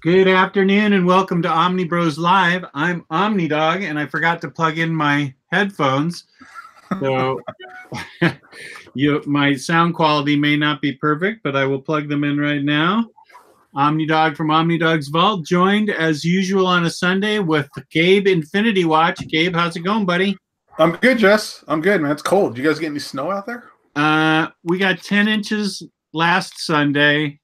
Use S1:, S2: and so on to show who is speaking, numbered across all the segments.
S1: Good afternoon and welcome to OmniBros Live. I'm Omnidog and I forgot to plug in my headphones. So my sound quality may not be perfect, but I will plug them in right now. Omnidog from Omnidog's Vault, joined as usual on a Sunday with Gabe Infinity Watch. Gabe, how's it going, buddy?
S2: I'm good, Jess. I'm good, man. It's cold. You guys get any snow out there?
S1: We got 10 inches last Sunday.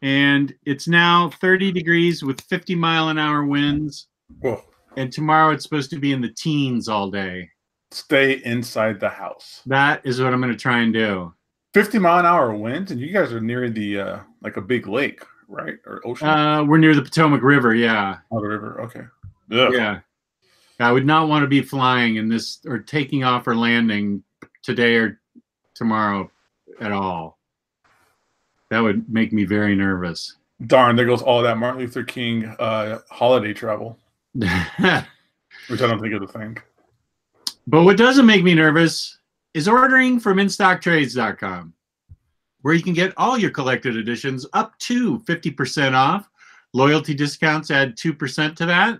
S1: And it's now 30 degrees with 50-mile-an-hour winds.
S2: Whoa.
S1: And tomorrow it's supposed to be in the teens all day.
S2: Stay inside the house.
S1: That is what I'm going to try and do.
S2: 50-mile-an-hour winds, and you guys are near the like a big lake, right? Or ocean?
S1: We're near the Potomac River, yeah.
S2: Oh, the river. Okay.
S1: Ugh. Yeah. I would not want to be flying in this or taking off or landing today or tomorrow at all. That would make me very nervous.
S2: Darn, there goes all that Martin Luther King holiday travel. Which I don't think is a thing.
S1: But what doesn't make me nervous is ordering from InStockTrades.com, where you can get all your collected editions up to 50% off. Loyalty discounts add 2% to that.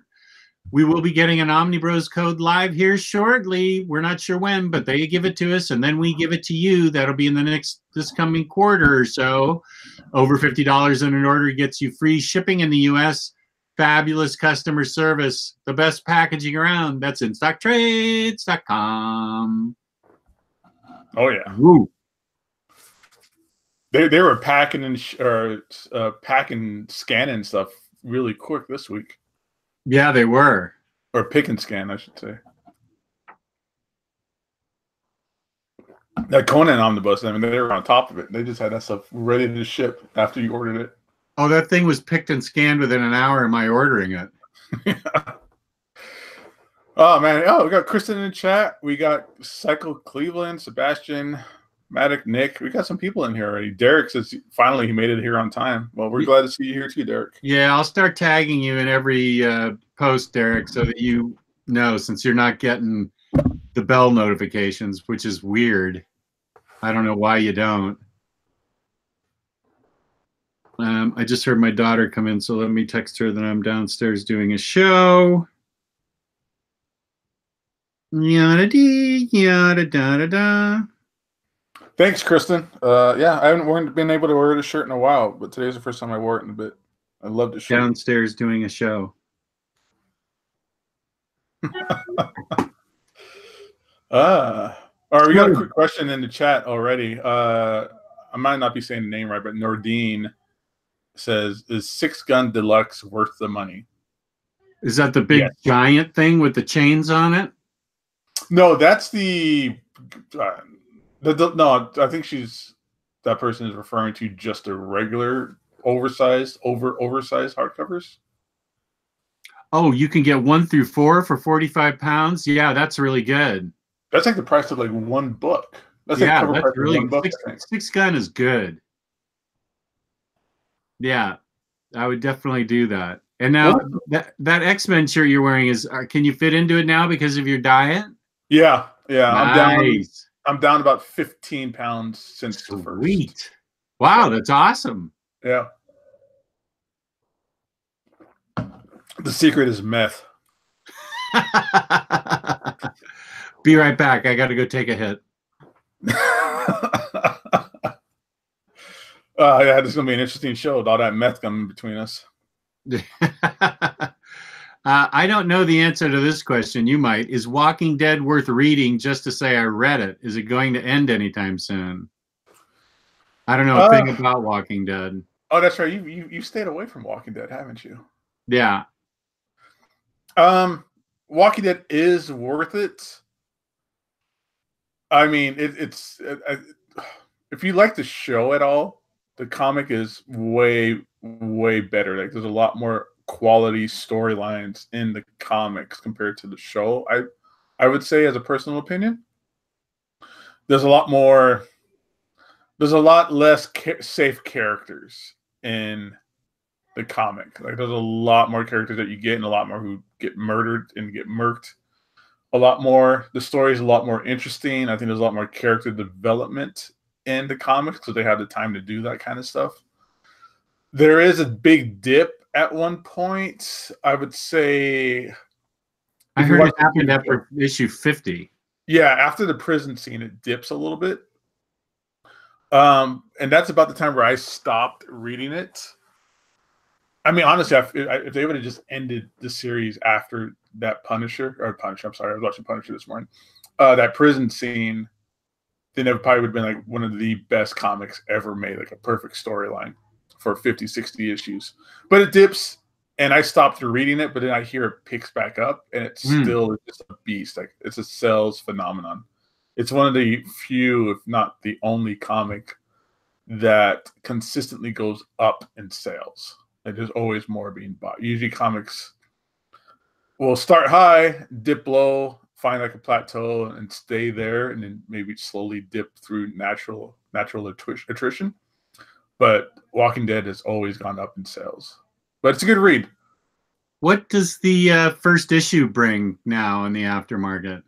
S1: We will be getting an OmniBros code live here shortly. We're not sure when, but they give it to us, and then we give it to you. That'll be in this coming quarter or so. Over $50 in an order gets you free shipping in the U.S., fabulous customer service, the best packaging around. That's InStockTrades.com.
S2: Oh, yeah.
S1: Woo.
S2: They were packing and scanning stuff really quick this week.
S1: Yeah, they were.
S2: Or pick and scan, I should say. That Conan Omnibus, I mean, they were on top of it. They just had that stuff ready to ship after you ordered it.
S1: Oh, that thing was picked and scanned within an hour of my ordering it.
S2: Yeah. Oh, man. Oh, we got Kristen in the chat. We got Cycle Cleveland, Sebastian, Maddock, Nick. We got some people in here already. Derek says finally he made it here on time. Well, we're glad to see you here too, Derek.
S1: Yeah, I'll start tagging you in every post, Derek, so that you know, since you're not getting the bell notifications, which is weird. I don't know why you don't. I just heard my daughter come in, so let me text her that I'm downstairs doing a show. Yada dee, yada da da da.
S2: Thanks, Kristen. Yeah, I haven't been able to wear the shirt in a while, but today's the first time I wore it in a bit. I love the shirt.
S1: Downstairs doing a show.
S2: All right, we got a quick question in the chat already. I might not be saying the name right, but Nordine says, "Is 6-gun deluxe worth the money?"
S1: Is that the big giant thing with the chains on it?
S2: No, that's the. No, I think that person is referring to just a regular oversized hardcovers.
S1: Oh, you can get 1 through 4 for 45 pounds. Yeah, that's really good.
S2: That's like the price of like one book.
S1: That's like cover price really of one book. 6-gun is good. Yeah, I would definitely do that. And now that X-Men shirt you're wearing can you fit into it now because of your diet?
S2: Yeah.
S1: Nice.
S2: I'm down about 15 pounds since the first.
S1: Sweet. Wow, that's awesome.
S2: Yeah. The secret is meth.
S1: Be right back. I got to go take a hit.
S2: Yeah, this is going to be an interesting show with all that meth coming between us.
S1: I don't know the answer to this question. You might. Is Walking Dead worth reading just to say I read it? Is it going to end anytime soon? I don't know a thing about Walking Dead.
S2: Oh, that's right. You stayed away from Walking Dead, haven't you?
S1: Yeah.
S2: Walking Dead is worth it. I mean, it's if you like the show at all, the comic is way, way better. Like, there's a lot more quality storylines in the comics compared to the show. I would say, as a personal opinion, there's a lot less safe characters in the comic. Like, there's a lot more characters that you get, and a lot more who get murdered and get murked. A lot more. The story is a lot more interesting. I think there's a lot more character development in the comics because they have the time to do that kind of stuff. There is a big dip at one point. I would say.
S1: I heard it happened after issue 50.
S2: Yeah, after the prison scene, it dips a little bit. And that's about the time where I stopped reading it. I mean, honestly, if they would have just ended the series after that Punisher, I'm sorry, I was watching Punisher this morning. That prison scene, then it probably would have been like one of the best comics ever made, like a perfect storyline for 50, 60 issues. But it dips, and I stopped reading it, but then I hear it picks back up, and it's still just a beast. Like, it's a sales phenomenon. It's one of the few, if not the only comic that consistently goes up in sales. Like, there's always more being bought. Usually comics will start high, dip low, find like a plateau and stay there, and then maybe slowly dip through natural attrition. But Walking Dead has always gone up in sales. But it's a good read.
S1: What does the first issue bring now in the aftermarket?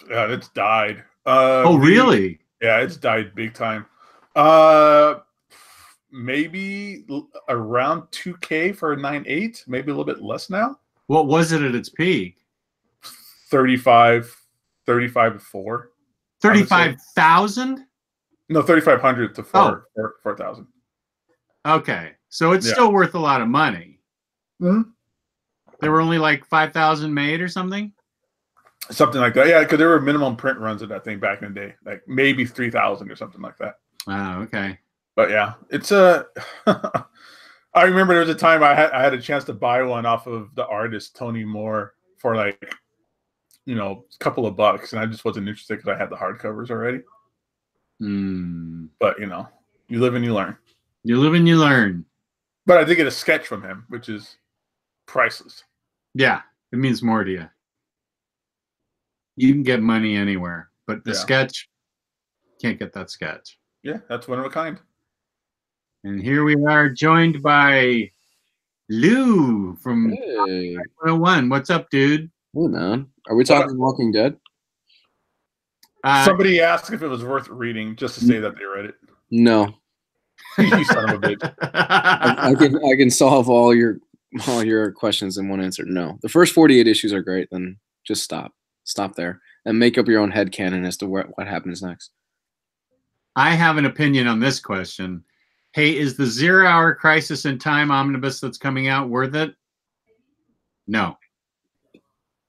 S2: It's died.
S1: Oh, really?
S2: Yeah, it's died big time. Maybe around 2K for a 9.8, maybe a little bit less now.
S1: What was it at its peak?
S2: 35 to 4.
S1: 35,000?
S2: No, 3,500 to 4,000.
S1: Okay, so it's still worth a lot of money.
S2: Mm-hmm.
S1: There were only like 5,000 made or something?
S2: Something like that. Yeah, because there were minimum print runs of that thing back in the day, like maybe 3,000 or something like that.
S1: Oh, okay.
S2: But yeah, it's a. I remember there was a time I had a chance to buy one off of the artist Tony Moore for like, a couple of bucks, and I just wasn't interested because I had the hardcovers already. But you live and you learn.
S1: You live and you learn.
S2: But I did get a sketch from him, which is priceless.
S1: Yeah, it means more to you. You can get money anywhere, but the sketch, can't get that sketch.
S2: Yeah, that's one of a kind.
S1: And here we are, joined by Lou from 101. What's up, dude?
S3: Hey, man. Are we talking Walking Dead?
S2: Somebody asked if it was worth reading just to say that they read it.
S3: No.
S2: You son of a bitch.
S3: I can solve all your questions in one answer. No. The first 48 issues are great. Then just stop. Stop there and make up your own headcanon as to what happens next.
S1: I have an opinion on this question. Hey, is the 0 Hour Crisis in Time omnibus that's coming out worth it? No.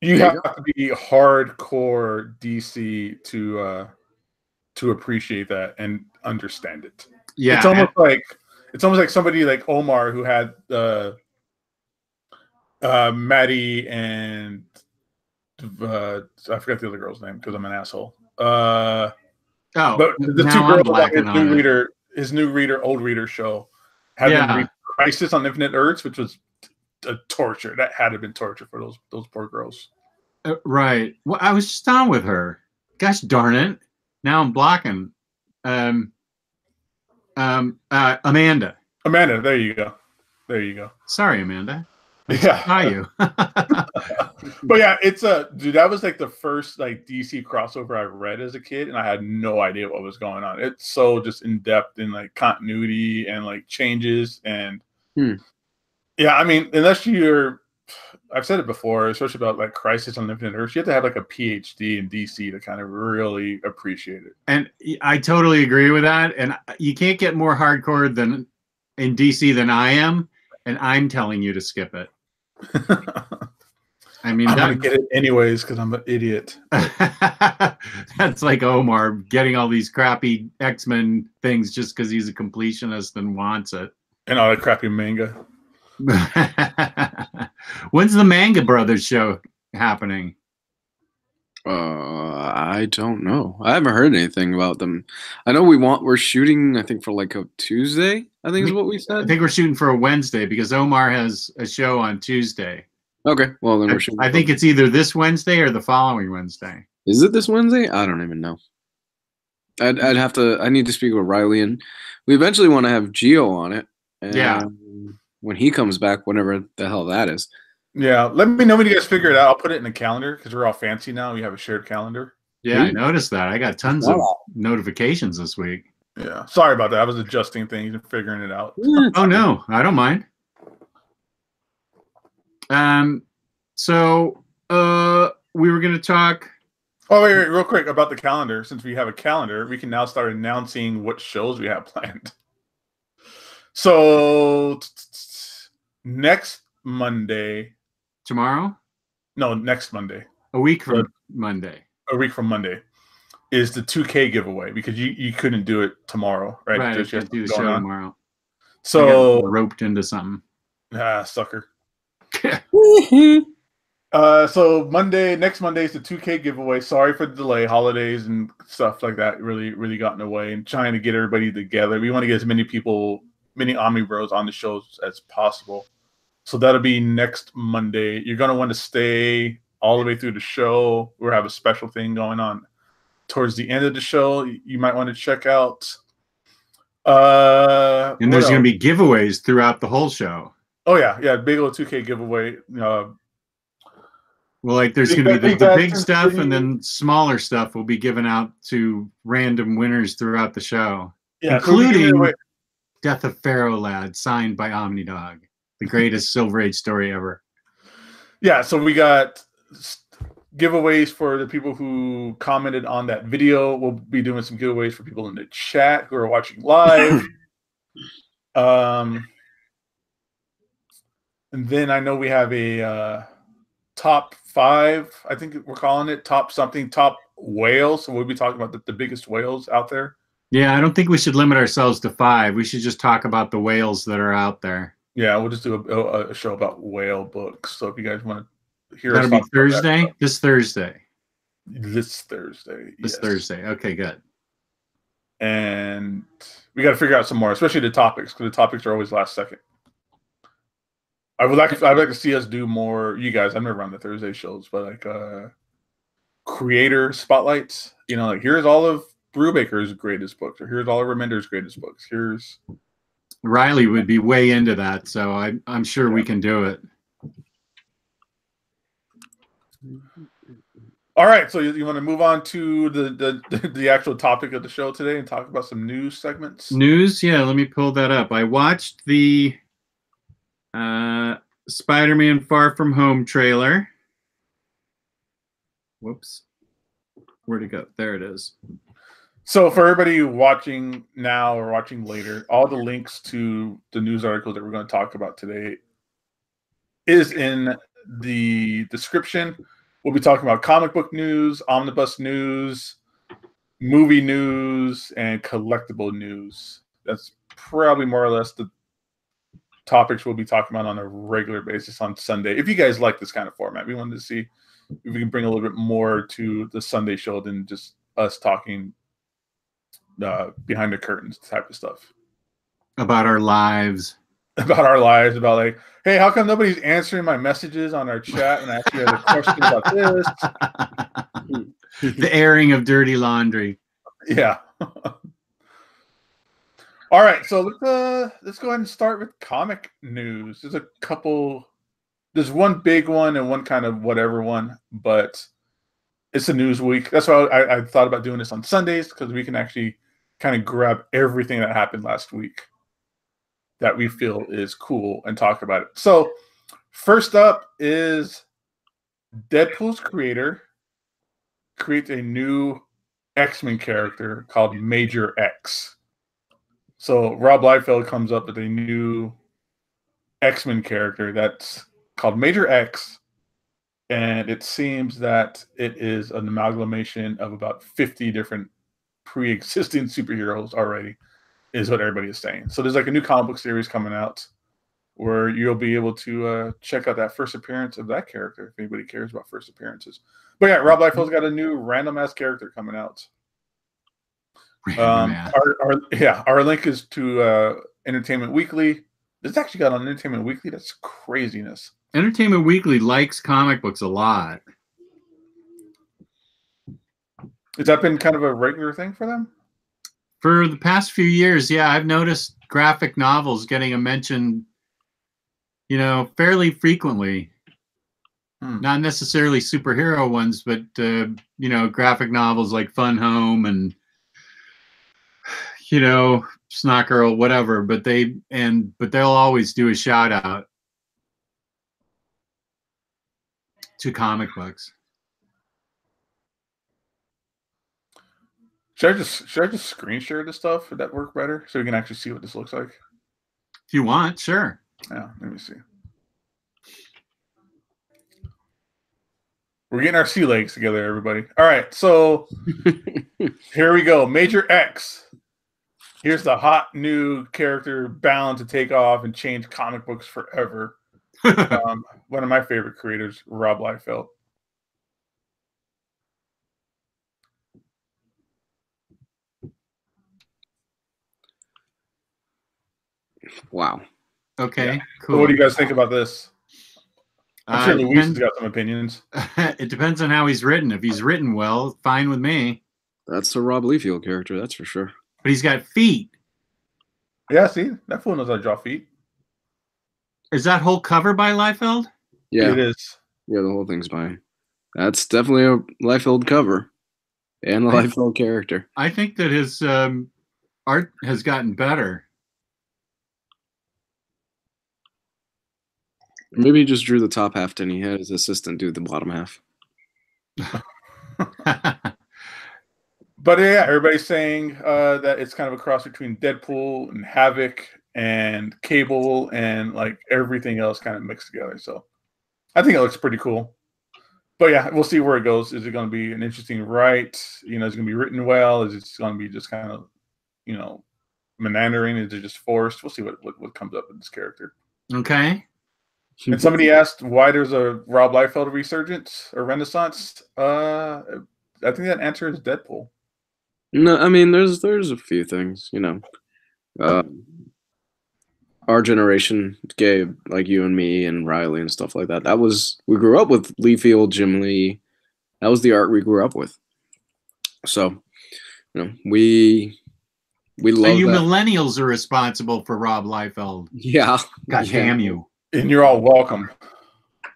S2: You have to be hardcore DC to appreciate that and understand it.
S1: Yeah,
S2: it's almost like somebody like Omar who had Maddie and I forgot the other girl's name because I'm an asshole. But the two girls on his new reader, old reader show had them read Crisis on Infinite Earths, which was a torture. That had to have been torture for those poor girls.
S1: Right. Well, I was just on with her. Gosh darn it! Now I'm blocking. Amanda.
S2: Amanda, there you go.
S1: Sorry, Amanda.
S2: Yeah.
S1: Hi, you.
S2: But yeah, it's dude, that was like the first like DC crossover I read as a kid, and I had no idea what was going on. It's so just in depth in like continuity and like changes and yeah, I mean, unless I've said it before, especially about like Crisis on Infinite Earths, you have to have like a PhD in DC to kind of really appreciate it.
S1: And I totally agree with that. And you can't get more hardcore than in DC than I am, and I'm telling you to skip it. I mean,
S2: I'm gonna get it anyways because I'm an idiot.
S1: That's like Omar getting all these crappy X-Men things just because he's a completionist and wants it.
S2: And all that crappy manga.
S1: When's the Manga Brothers show happening?
S3: I don't know. I haven't heard anything about them. I know we're shooting, I think, for like a Tuesday, I think is what we said.
S1: I think we're shooting for a Wednesday because Omar has a show on Tuesday.
S3: Okay, well then we're shooting.
S1: I think it's either this Wednesday or the following Wednesday.
S3: Is it this Wednesday? I don't even know. I need to speak with Ryley, and we eventually want to have Gio on it. And when he comes back, whenever the hell that is.
S2: Yeah, let me know when you guys figure it out. I'll put it in the calendar because we're all fancy now. We have a shared calendar.
S1: Yeah, I noticed that. I got tons of notifications this week.
S2: Yeah, sorry about that. I was adjusting things and figuring it out.
S1: Oh no, I don't mind. So we were going to talk.
S2: Oh, wait, real quick about the calendar. Since we have a calendar, we can now start announcing what shows we have planned. So next Monday.
S1: Tomorrow?
S2: No, next Monday.
S1: A week from Monday.
S2: A week from Monday is the 2K giveaway because you couldn't do it tomorrow, right?
S1: Right, I can't do the show tomorrow.
S2: So
S1: I got roped into something.
S2: Sucker. So next Monday is the 2K giveaway. Sorry for the delay, holidays and stuff like that really got in the way, and trying to get everybody together. We want to get as many people, many OmniBros on the shows as possible. So that'll be next Monday. You're going to want to stay all the way through the show. We'll have a special thing going on towards the end of the show. You might want to check out.
S1: And there's going to be giveaways throughout the whole show.
S2: Oh, yeah. Big old 2K giveaway.
S1: Well, like there's going to be the big stuff, and then smaller stuff will be given out to random winners throughout the show, including Death of Pharaoh Lad, signed by Omnidog, the greatest Silver Age story ever. Yeah,
S2: so we got giveaways for the people who commented on that video. We'll be doing some giveaways for people in the chat who are watching live. And then I know we have a top 5, I think we're calling it top whales. So we'll be talking about the biggest whales out there.
S1: Yeah, I don't think we should limit ourselves to 5. We should just talk about the whales that are out there.
S2: Yeah, we'll just do a show about whale books. So if you guys want to hear
S1: that'll be Thursday? This Thursday.
S2: This Thursday.
S1: This Thursday. Okay, good.
S2: And we got to figure out some more, especially the topics, because the topics are always last second. I'd like to see us do more. You guys, I've never run the Thursday shows, but like creator spotlights. You know, like here's all of Brubaker's greatest books, or here's all of Remender's greatest books. Here's
S1: Ryley would be way into that, so I'm sure we can do it.
S2: All right, so you want to move on to the actual topic of the show today and talk about some news segments?
S1: News, yeah. Let me pull that up. I watched the Spider-Man Far From Home trailer. Whoops. Where'd it go? There it is.
S2: So for everybody watching now or watching later, all the links to the news articles that we're going to talk about today is in the description. We'll be talking about comic book news, omnibus news, movie news, and collectible news. That's probably more or less the topics we'll be talking about on a regular basis on Sunday. If you guys like this kind of format, we wanted to see if we can bring a little bit more to the Sunday show than just us talking behind the curtains type of stuff.
S1: About our lives.
S2: About like, hey, how come nobody's answering my messages on our chat and I actually have a question about
S1: this? The airing of dirty laundry.
S2: Yeah. All right, so let's go ahead and start with comic news. There's one big one and one kind of whatever one, but it's a news week. That's why I thought about doing this on Sundays, because we can actually kind of grab everything that happened last week that we feel is cool and talk about it. So first up is Deadpool's creator creates a new X-Men character called Major X. So Rob Liefeld comes up with a new X-Men character that's called Major X, and it seems that it is an amalgamation of about 50 different pre-existing superheroes already, is what everybody is saying. So there's like a new comic book series coming out where you'll be able to check out that first appearance of that character if anybody cares about first appearances. But yeah, Rob Liefeld's got a new random ass character coming out. Our link is to Entertainment Weekly. It's actually got on Entertainment Weekly. That's craziness.
S1: Entertainment Weekly likes comic books a lot.
S2: Has that been kind of a regular thing for them?
S1: For the past few years, yeah, I've noticed graphic novels getting a mention, fairly frequently. Not necessarily superhero ones, but, graphic novels like Fun Home and, Snot Girl, whatever. But they'll always do a shout out. to comic books.
S2: Should I just screen share this stuff? Would that work better so we can actually see what this looks like?
S1: If you want, sure.
S2: Yeah, let me see. We're getting our sea legs together, everybody. All right, so here we go. Major X. Here's the hot new character bound to take off and change comic books forever. One of my favorite creators, Rob Liefeld.
S3: Wow.
S1: Okay,
S2: Yeah.
S1: cool.
S2: So what do you guys think about this? I'm sure Luis has got some opinions.
S1: It depends on how he's written. If he's written well, fine with me.
S3: That's a Rob Liefeld character, that's for sure.
S1: But he's got feet.
S2: Yeah, see? That fool knows how to draw feet.
S1: Is that whole cover by Liefeld?
S3: Yeah.
S2: It is.
S3: Yeah, the whole thing's by. That's definitely a Liefeld cover. And a Liefeld character.
S1: I think that his art has gotten better.
S3: Maybe he just drew the top half and he had his assistant do the bottom half.
S2: But yeah, everybody's saying that it's kind of a cross between Deadpool and Havoc and Cable and like everything else kind of mixed together. So I think it looks pretty cool. But yeah, we'll see where it goes. Is it going to be an interesting write? You know, is it going to be written well? Is it going to be just kind of, you know, meandering? Is it just forced? We'll see what comes up with this character.
S1: Okay.
S2: And somebody asked why there's a Rob Liefeld resurgence or renaissance. I think that answer is Deadpool.
S3: No, I mean there's a few things, you know. Our generation, Gabe, like you and me and Ryley and stuff like that. We grew up with Liefeld, Jim Lee. That was the art we grew up with. So, you know, we love.
S1: So you
S3: that.
S1: millennials are responsible for Rob Liefeld.
S3: Yeah.
S1: God damn you.
S2: And you're all welcome.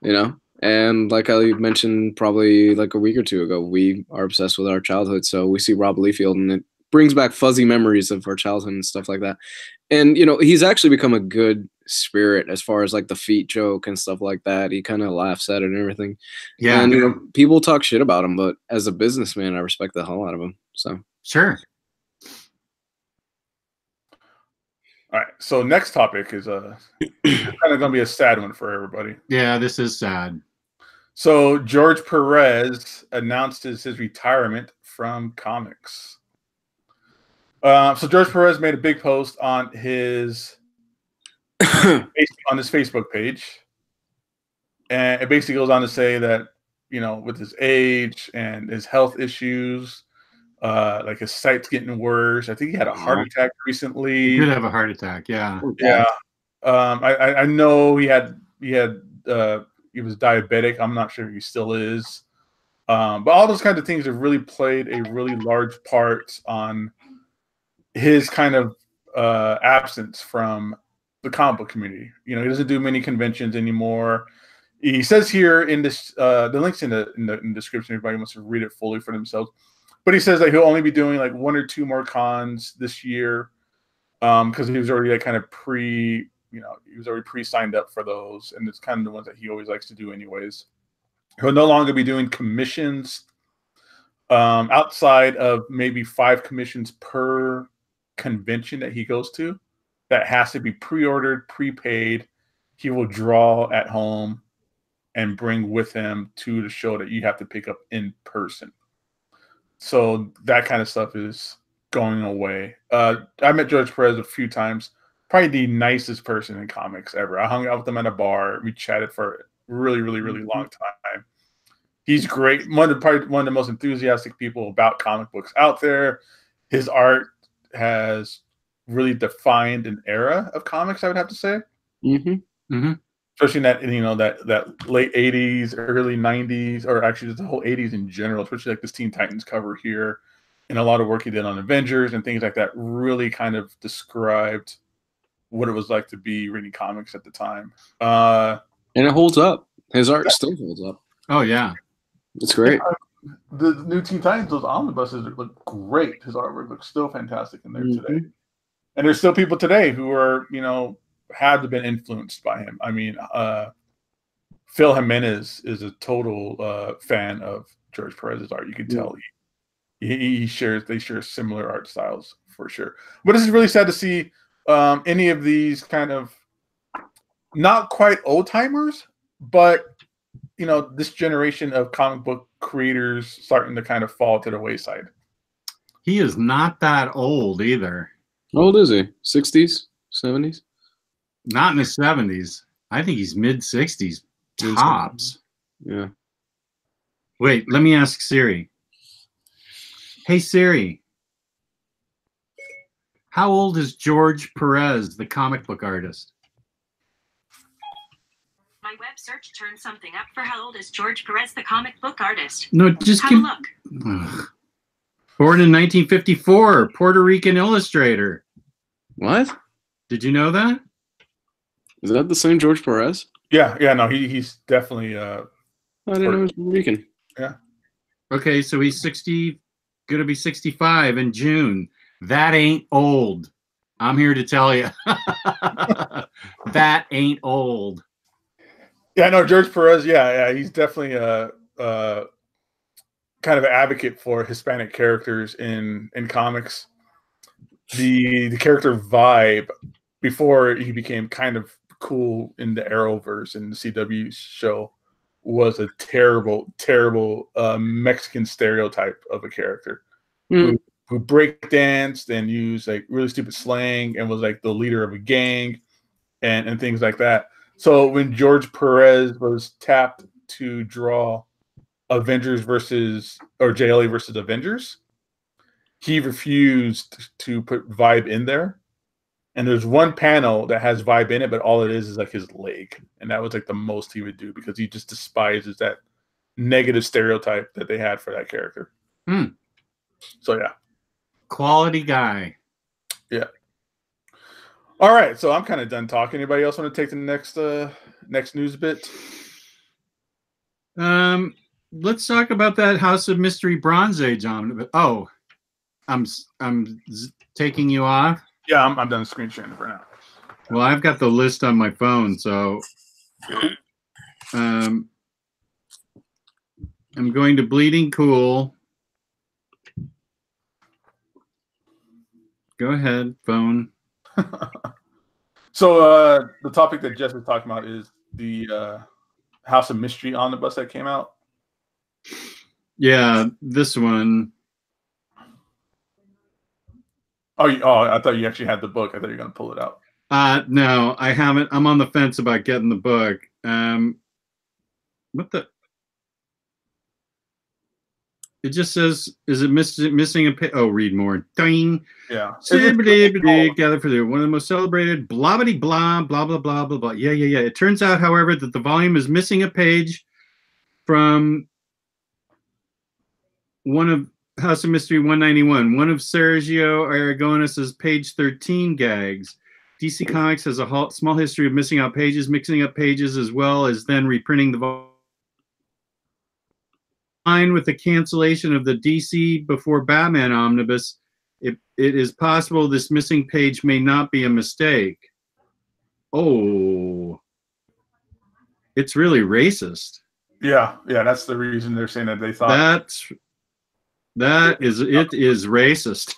S3: You know, and like I mentioned probably like a week or two ago, we are obsessed with our childhood. So we see Rob Liefeld and it brings back fuzzy memories of our childhood and stuff like that. And, you know, he's actually become a good spirit as far as like the feet joke and stuff like that. He kind of laughs at it and everything.
S1: Yeah.
S3: And, you know, people talk shit about him, but as a businessman, I respect the hell out of him. So,
S1: sure.
S2: All right, so next topic is kind of going to be a sad one for everybody.
S1: Yeah, this is sad.
S2: So George Perez announced his retirement from comics. So George Perez made a big post on his Facebook page, and it basically goes on to say that, you know, with his age and his health issues, like his sight's getting worse. I think he had a heart attack recently.
S1: He did have a heart attack. Yeah.
S2: Yeah. I know he was diabetic. I'm not sure if he still is. But all those kinds of things have really played a really large part on his kind of absence from the comic book community. You know, he doesn't do many conventions anymore. He says here in this, the link's in the description. Everybody wants to read it fully for themselves. But he says that he'll only be doing like 1 or 2 more cons this year, because he was already like kind of he was already pre-signed up for those, and it's kind of the ones that he always likes to do anyways. He'll no longer be doing commissions outside of maybe 5 commissions per convention that he goes to. That has to be pre-ordered, prepaid. He will draw at home and bring with him to the show that you have to pick up in person. So that kind of stuff is going away. I met George Perez a few times. Probably the nicest person in comics ever. I hung out with him at a bar. We chatted for a really, really, really long time. He's great. Probably one of the most enthusiastic people about comic books out there. His art has really defined an era of comics, I would have to say.
S3: Mm-hmm.
S2: Mm-hmm. Especially in that, you know, that late 80s, early 90s, or actually just the whole 80s in general, especially like this Teen Titans cover here, and a lot of work he did on Avengers and things like that really kind of described what it was like to be reading comics at the time.
S3: And it holds up. His art still holds up.
S1: Oh, yeah.
S3: It's great.
S2: The new Teen Titans, those omnibuses look great. His artwork looks still fantastic in there today. And there's still people today who are, you know, have been influenced by him. I mean, Phil Jimenez is a total fan of George Perez's art. You can tell they share similar art styles for sure. But this is really sad to see any of these kind of not quite old timers, but this generation of comic book creators starting to kind of fall to the wayside.
S1: He is not that old either.
S3: How old is he? 60s? 70s?
S1: Not in his 70s. I think he's mid-60s tops.
S3: Yeah.
S1: Wait, let me ask Siri. Hey, Siri. How old is George Perez, the comic book artist?
S4: My web search turned something up for how old is George Perez, the comic book artist.
S1: No, just
S4: have a look.
S1: Ugh. Born in 1954, Puerto Rican illustrator.
S3: What?
S1: Did you know that?
S3: Is that the same George Perez?
S2: Yeah, no, he's definitely
S3: I didn't know he was Puerto Rican.
S2: Yeah.
S1: Okay, so he's gonna be 65 in June. That ain't old. I'm here to tell you. That ain't old.
S2: Yeah, no, George Perez, yeah, he's definitely kind of an advocate for Hispanic characters in comics. The character Vibe, before he became kind of cool in the Arrowverse and the CW show, was a terrible Mexican stereotype of a character who break danced and used like really stupid slang and was like the leader of a gang and things like that. So when George Perez was tapped to draw Avengers JLA versus Avengers, he refused to put Vibe in there. And there's one panel that has Vibe in it, but all it is like his leg. And that was like the most he would do because he just despises that negative stereotype that they had for that character. So yeah.
S1: Quality guy.
S2: Yeah. All right, so I'm kind of done talking. Anybody else want to take the next news bit?
S1: Let's talk about that House of Mystery Bronze Age omnibus. Oh, I'm taking you off.
S2: Yeah, I'm done screen sharing for now.
S1: Well, I've got the list on my phone, so I'm going to Bleeding Cool. Go ahead, phone.
S2: So the topic that Jess was talking about is the House of Mystery omnibus that came out.
S1: Yeah, this one.
S2: Oh, I thought you actually had the book. I thought you were going to pull it out.
S1: No, I haven't. I'm on the fence about getting the book. What the? It just says, is it missing a page? Oh, read more. Ding.
S2: Yeah.
S1: Gather for one of the most celebrated, blah, blah, blah, blah, blah, blah, blah, blah. Yeah. It turns out, however, that the volume is missing a page from one of House of Mystery 191, one of Sergio Aragonis's page 13 gags. DC Comics has a small history of missing out pages, mixing up pages, as well as then reprinting the volume. With the cancellation of the DC Before Batman omnibus, it is possible this missing page may not be a mistake. Oh, it's really racist.
S2: Yeah, that's the reason they're saying that they thought
S1: it is racist.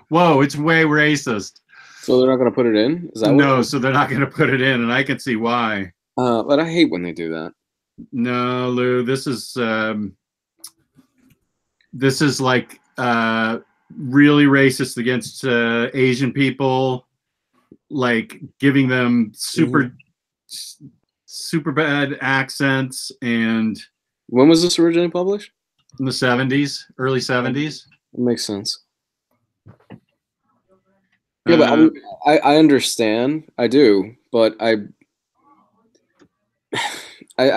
S1: Whoa, it's way racist.
S3: So they're not going to put it in? Is that
S1: no? So they're not going to put it in, and I can see why.
S3: But I hate when they do that.
S1: No, Lou, this is like really racist against Asian people, like giving them super bad accents. And
S3: when was this originally published?
S1: In the 70s, early 70s.
S3: That makes sense. Yeah, but I understand. I do, but I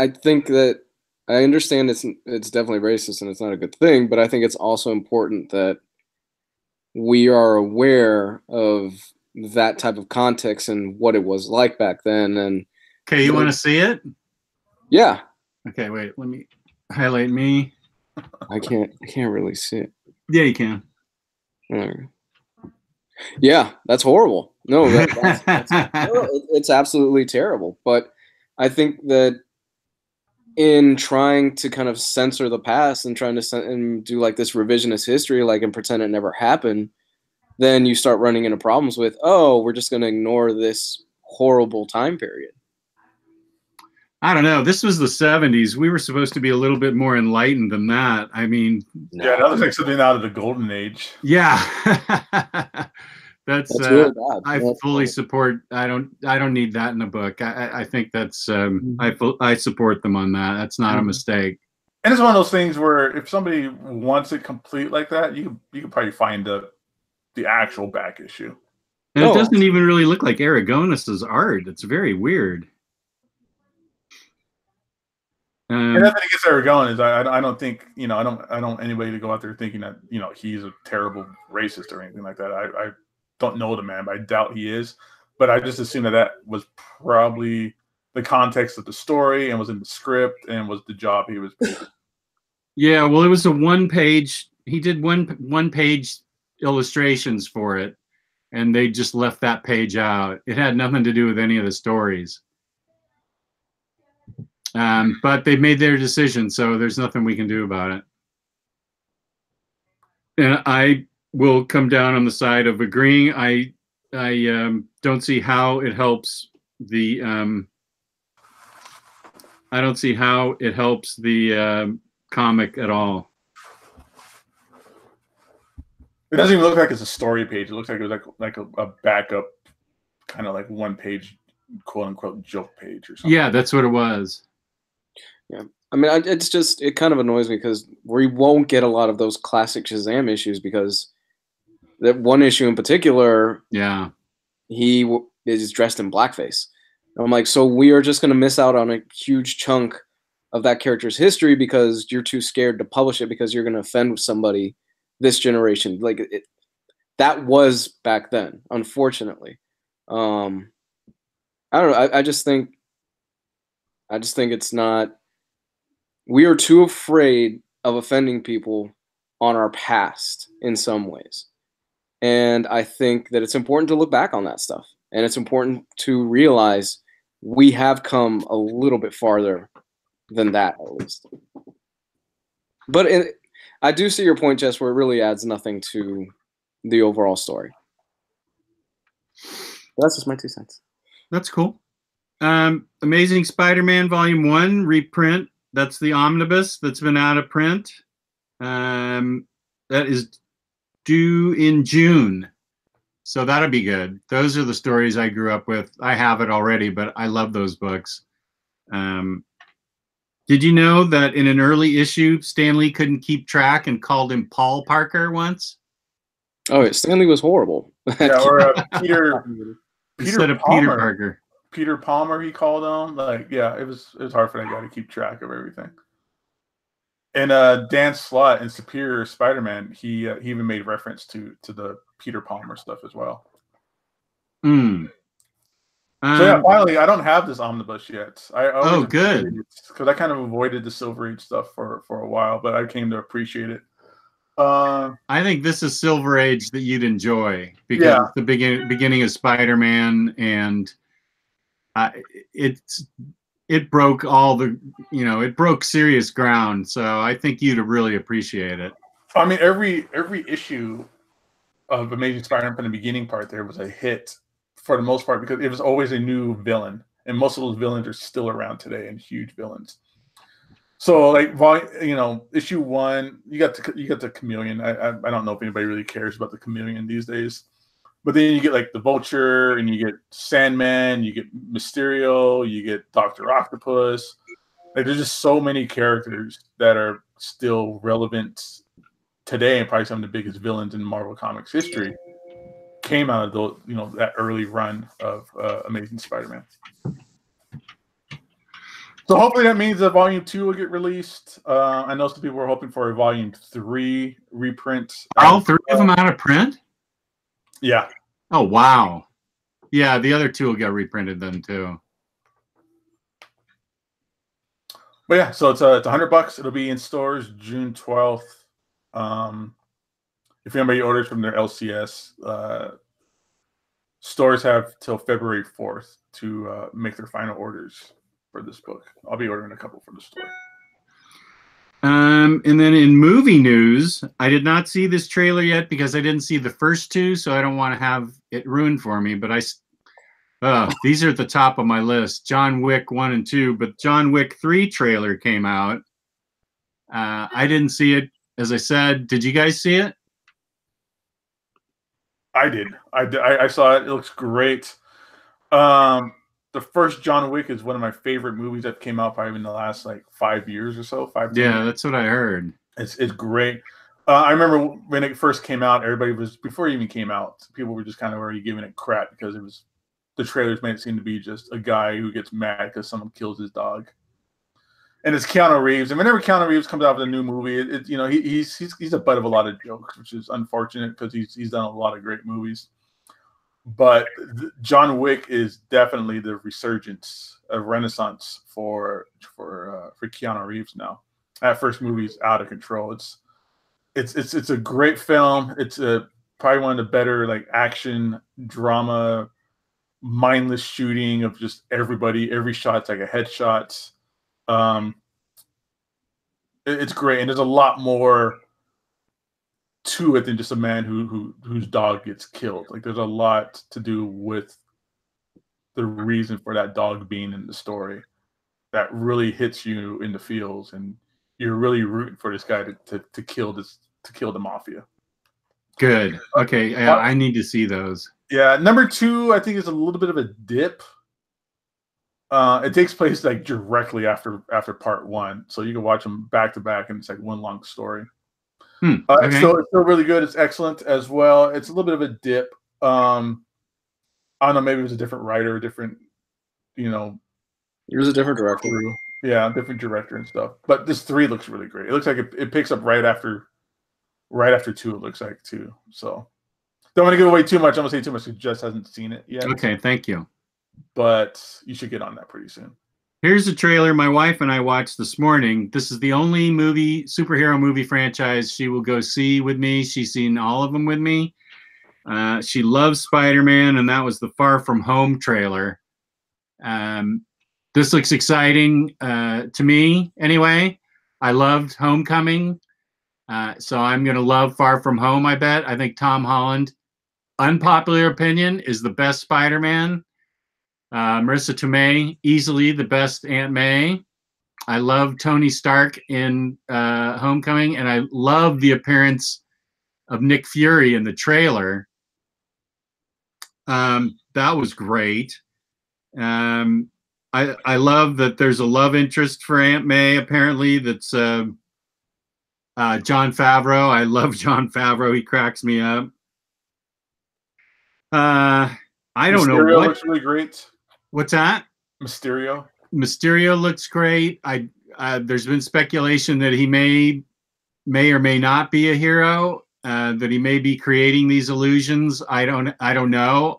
S3: think that I understand it's definitely racist and it's not a good thing, but I think it's also important that we are aware of that type of context and what it was like back then. And
S1: okay, you want to see it?
S3: Yeah.
S1: Okay, wait. Let me highlight me.
S3: I can't really see it.
S1: Yeah, you can.
S3: Yeah, that's horrible. No, it's absolutely terrible. But I think that in trying to kind of censor the past and trying to and do like this revisionist history, like, and pretend it never happened, then you start running into problems with, oh, we're just going to ignore this horrible time period.
S1: I don't know. This was the 70s. We were supposed to be a little bit more enlightened than that. I mean,
S2: yeah, that was like something out of the golden age.
S1: Yeah. That's
S3: really bad.
S1: I fully support. I don't need that in a book. I think that's I support them on that. That's not a mistake.
S2: And it's one of those things where if somebody wants it complete like that, you could probably find the actual back issue.
S1: And it doesn't even really look like Aragonas's art. It's very weird.
S2: And nothing against Aragon is I don't think, I don't want anybody to go out there thinking that, he's a terrible racist or anything like that. I don't know the man, but I doubt he is. But I just assume that was probably the context of the story and was in the script and was the job he was doing.
S1: Yeah, well, it was a one-page. He did one-page illustrations for it, and they just left that page out. It had nothing to do with any of the stories. But they made their decision, so there's nothing we can do about it. And I will come down on the side of agreeing. I don't see how it helps the I don't see how it helps the comic at all.
S2: It doesn't even look like it's a story page. It looks like it was like a backup, kind of like one page, quote unquote, joke page or something.
S1: Yeah, that's what it was.
S3: Yeah, I mean, it kind of annoys me because we won't get a lot of those classic Shazam issues because that one issue in particular,
S1: yeah,
S3: he is dressed in blackface. And I'm like, so we are just going to miss out on a huge chunk of that character's history because you're too scared to publish it because you're going to offend somebody this generation. Like that was back then, unfortunately. I don't know. I just think it's not. We are too afraid of offending people on our past in some ways. And I think that it's important to look back on that stuff. And it's important to realize we have come a little bit farther than that, at least. But I do see your point, Jess, where it really adds nothing to the overall story. That's just my 2 cents.
S1: That's cool. Amazing Spider-Man Volume 1 reprint. That's the omnibus that's been out of print. That is due in June. So that'll be good. Those are the stories I grew up with. I have it already, but I love those books. Did you know that in an early issue, Stan Lee couldn't keep track and called him Paul Parker once?
S3: Oh, yeah, Stan Lee was horrible.
S2: Yeah, or Peter
S1: Instead of
S2: Palmer.
S1: Peter Parker.
S2: Peter Palmer, he called him. Like, yeah, it was hard for that guy to keep track of everything. And Dan Slott in Superior Spider-Man, he even made reference to the Peter Palmer stuff as well.
S1: So
S2: yeah, finally, I don't have this omnibus yet.
S1: Good.
S2: Because I kind of avoided the Silver Age stuff for a while, but I came to appreciate it.
S1: I think this is Silver Age that you'd enjoy because it's the beginning of Spider-Man, and it broke all the, it broke serious ground. So I think you'd really appreciate it.
S2: I mean, every issue of Amazing Spider-Man from the beginning part there was a hit for the most part because it was always a new villain, and most of those villains are still around today and huge villains. So like, issue 1, you got the Chameleon. I don't know if anybody really cares about the Chameleon these days. But then you get like the Vulture, and you get Sandman, you get Mysterio, you get Dr. Octopus. Like, there's just so many characters that are still relevant today, and probably some of the biggest villains in Marvel Comics history came out of those, that early run of Amazing Spider-Man. So hopefully that means that Volume 2 will get released. I know some people were hoping for a Volume 3 reprint.
S1: All 3 of them out of print?
S2: Yeah.
S1: Oh, wow. Yeah, the other 2 will get reprinted then too.
S2: But yeah, so it's $100. It'll be in stores June 12th. If anybody orders from their LCS, stores have till February 4th to make their final orders for this book. I'll be ordering a couple for the store.
S1: And then in movie news, I did not see this trailer yet because I didn't see the first two, so I don't want to have it ruined for me. But these are at the top of my list: John Wick 1 and 2. But John Wick 3 trailer came out. I didn't see it, as I said. Did you guys see it?
S2: I did. I saw it. It looks great. The first John Wick is one of my favorite movies that came out probably in the last like 5 years or so. 10 years.
S1: That's what I heard.
S2: It's great. I remember when it first came out, everybody was, before it even came out, people were just kind of already giving it crap because the trailers made it seem to be just a guy who gets mad because someone kills his dog. And it's Keanu Reeves. And whenever Keanu Reeves comes out with a new movie, he's a butt of a lot of jokes, which is unfortunate because he's done a lot of great movies. But John Wick is definitely the resurgence, a renaissance for Keanu Reeves now. That first movie's out of control. It's a great film. It's probably one of the better like action drama, mindless shooting of just everybody. Every shot's like a headshot. It's great, and there's a lot more to it than just a man whose dog gets killed. Like there's a lot to do with the reason for that dog being in the story that really hits you in the feels, and you're really rooting for this guy to kill the mafia.
S1: Good. Okay, I need to see those.
S2: Yeah, number 2 I think is a little bit of a dip. It takes place like directly after part 1, so you can watch them back to back, and it's like one long story.
S1: Okay.
S2: It's still really good. It's excellent as well. It's a little bit of a dip. I don't know. Maybe it was a different writer, a different,
S3: It was a different director.
S2: Yeah, different director and stuff. But this 3 looks really great. It looks like it picks up right after 2. It looks like too. So don't want to give away too much. I'm gonna say too much. He just hasn't seen it yet.
S1: Okay, thank you.
S2: But you should get on that pretty soon.
S1: Here's a trailer my wife and I watched this morning. This is the only superhero movie franchise she will go see with me. She's seen all of them with me. She loves Spider-Man, and that was the Far From Home trailer. This looks exciting to me anyway. I loved Homecoming, so I'm going to love Far From Home, I bet. I think Tom Holland, unpopular opinion, is the best Spider-Man. Marissa Tomei, easily the best Aunt May. I love Tony Stark in Homecoming, and I love the appearance of Nick Fury in the trailer. That was great. I love that there's a love interest for Aunt May, apparently, that's Jon Favreau. I love Jon Favreau. He cracks me up. I don't know
S2: Mysterio
S1: what
S2: looks really great.
S1: What's that?
S2: Mysterio
S1: looks great. There's been speculation that he may or may not be a hero, that he may be creating these illusions. I don't know.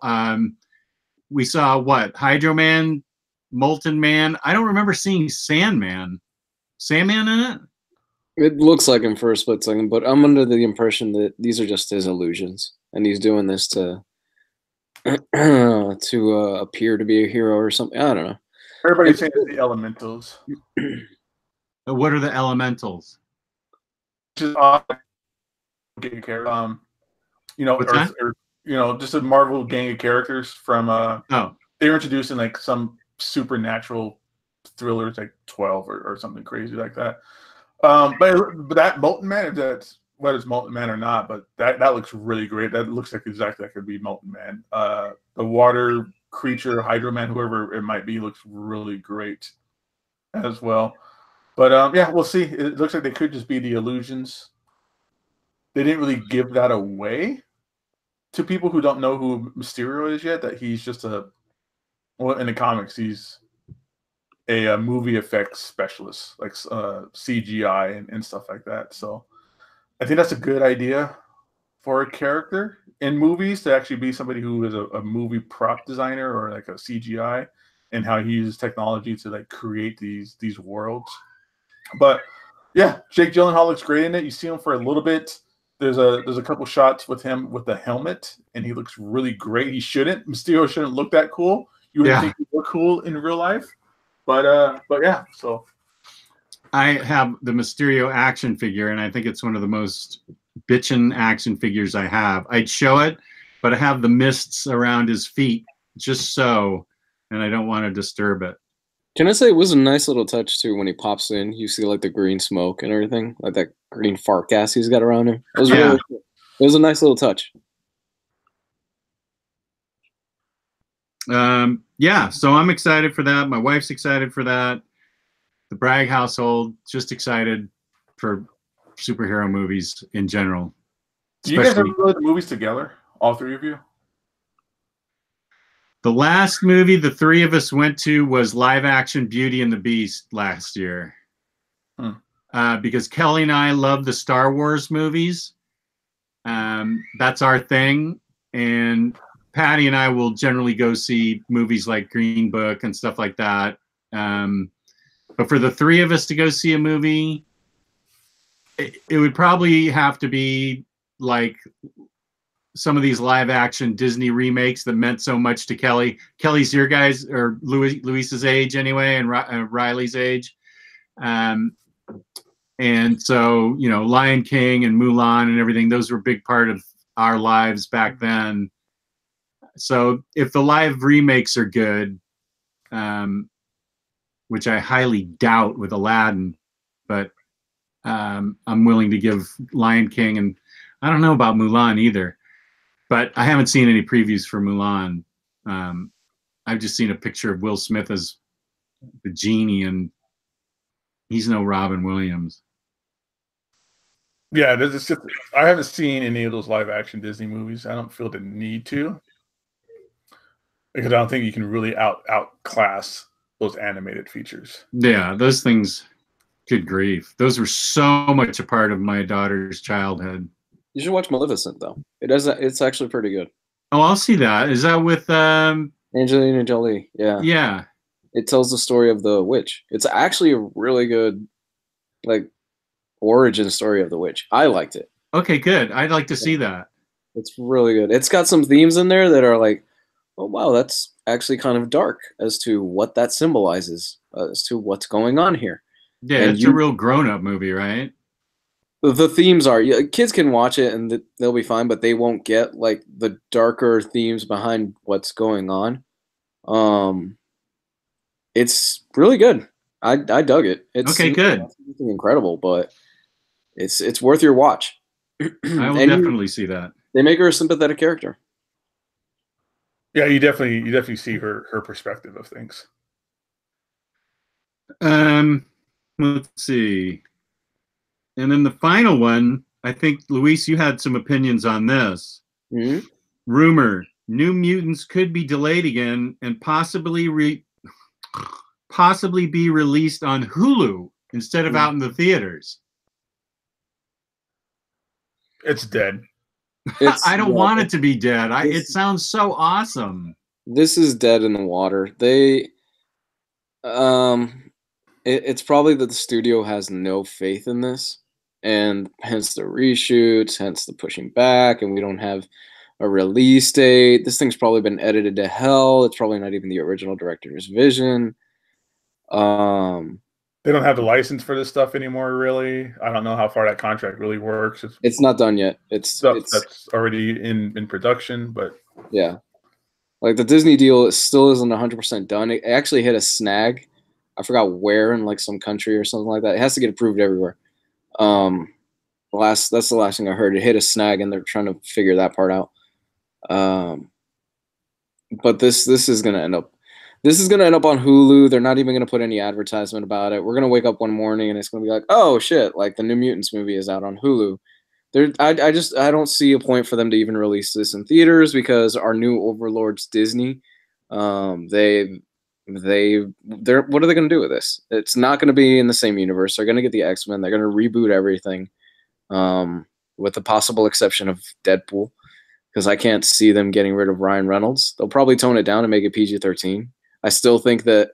S1: We saw what? Hydro Man, Molten Man. I don't remember seeing Sandman in it.
S3: It looks like him for a split second, but I'm under the impression that these are just his illusions, and he's doing this to appear to be a hero or something. I don't know.
S2: Everybody's saying it's the Elementals.
S1: What are the Elementals?
S2: Just just a Marvel gang of characters from they were introducing like some supernatural thrillers, like 12 or something crazy like that. But that Molten Man, if that's whether it's Molten Man or not, but that looks really great. That looks like exactly like it could be Molten Man. The water creature, Hydro Man, whoever it might be, looks really great as well. But yeah, we'll see. It looks like they could just be the illusions. They didn't really give that away to people who don't know who Mysterio is yet, that he's just in the comics, he's a movie effects specialist, like CGI and stuff like that. So I think that's a good idea for a character in movies, to actually be somebody who is a movie prop designer or like a CGI, and how he uses technology to like create these worlds. But yeah, Jake Gyllenhaal looks great in it. You see him for a little bit. There's a couple shots with him with the helmet, and he looks really great. Mysterio shouldn't look that cool. You wouldn't think he look cool in real life, But yeah. So
S1: I have the Mysterio action figure, and I think it's one of the most bitchin' action figures I have. I'd show it, but I have the mists around his feet just so, and I don't want to disturb it.
S3: Can I say it was a nice little touch too when he pops in? You see like the green smoke and everything, like that green fart gas he's got around him. It was really cool. It was a nice little touch.
S1: Yeah, so I'm excited for that. My wife's excited for that. The Bragg household just excited for superhero movies in general.
S2: do you guys ever go to the movies together? All three of you?
S1: The last movie the three of us went to was live action Beauty and the Beast last year. Because Kelly and I love the Star Wars movies. That's our thing. And Patty and I will generally go see movies like Green Book and stuff like that. But for the three of us to go see a movie, it would probably have to be like some of these live action Disney remakes that meant so much to Kelly. Kelly's your guys, or Luis's age anyway, and Riley's age. And so, you know, Lion King and Mulan and everything, those were a big part of our lives back then. So if the live remakes are good, which I highly doubt with Aladdin, but I'm willing to give Lion King, and I don't know about Mulan either, but I haven't seen any previews for Mulan. I've just seen a picture of Will Smith as the genie, and he's no Robin Williams.
S2: Yeah, I haven't seen any of those live action Disney movies. I don't feel the need to, because I don't think you can really outclass those animated features.
S1: Yeah, those things, good grief. Those were so much a part of my daughter's childhood.
S3: You should watch Maleficent though. It's actually pretty good.
S1: Oh, I'll see that. Is that with
S3: Angelina Jolie? Yeah.
S1: Yeah.
S3: It tells the story of the witch. It's actually a really good, like, origin story of the witch. I liked it.
S1: Okay, good. I'd like to see that.
S3: It's really good. It's got some themes in there that are like, oh wow, that's actually kind of dark as to what that symbolizes, as to what's going on here.
S1: Yeah, and it's a real grown-up movie, right?
S3: The themes are, kids can watch it and they'll be fine, but they won't get like the darker themes behind what's going on. It's really good. I dug it. It's
S1: okay, good.
S3: Incredible, but it's worth your watch.
S1: I will definitely see that.
S3: They make her a sympathetic character.
S2: Yeah, you definitely see her perspective of things.
S1: Let's see. And then the final one, I think, Luis, you had some opinions on this.
S3: Mm-hmm.
S1: Rumor: New Mutants could be delayed again and possibly be released on Hulu instead of out in the theaters.
S2: It's dead.
S1: I don't want it to be dead. It sounds so awesome.
S3: This is dead in the water. It's probably that the studio has no faith in this, and hence the reshoots, hence the pushing back, and we don't have a release date. This thing's probably been edited to hell. It's probably not even the original director's vision.
S2: They don't have the license for this stuff anymore, really. I don't know how far that contract really works.
S3: It's not done yet. It's stuff
S2: that's already in production, but
S3: yeah. Like the Disney deal still isn't 100% done. It actually hit a snag. I forgot where, in like some country or something like that. It has to get approved everywhere. That's the last thing I heard. It hit a snag and they're trying to figure that part out. But this is gonna end up on Hulu. They're not even gonna put any advertisement about it. We're gonna wake up one morning and it's gonna be like, oh shit, like the New Mutants movie is out on Hulu. I don't see a point for them to even release this in theaters because our new overlords, Disney, they're what are they going to do with this? It's not going to be in the same universe. They're going to get the XMen. They're going to reboot everything, with the possible exception of Deadpool, because I can't see them getting rid of Ryan Reynolds. They'll probably tone it down and make it PG-13. I still think that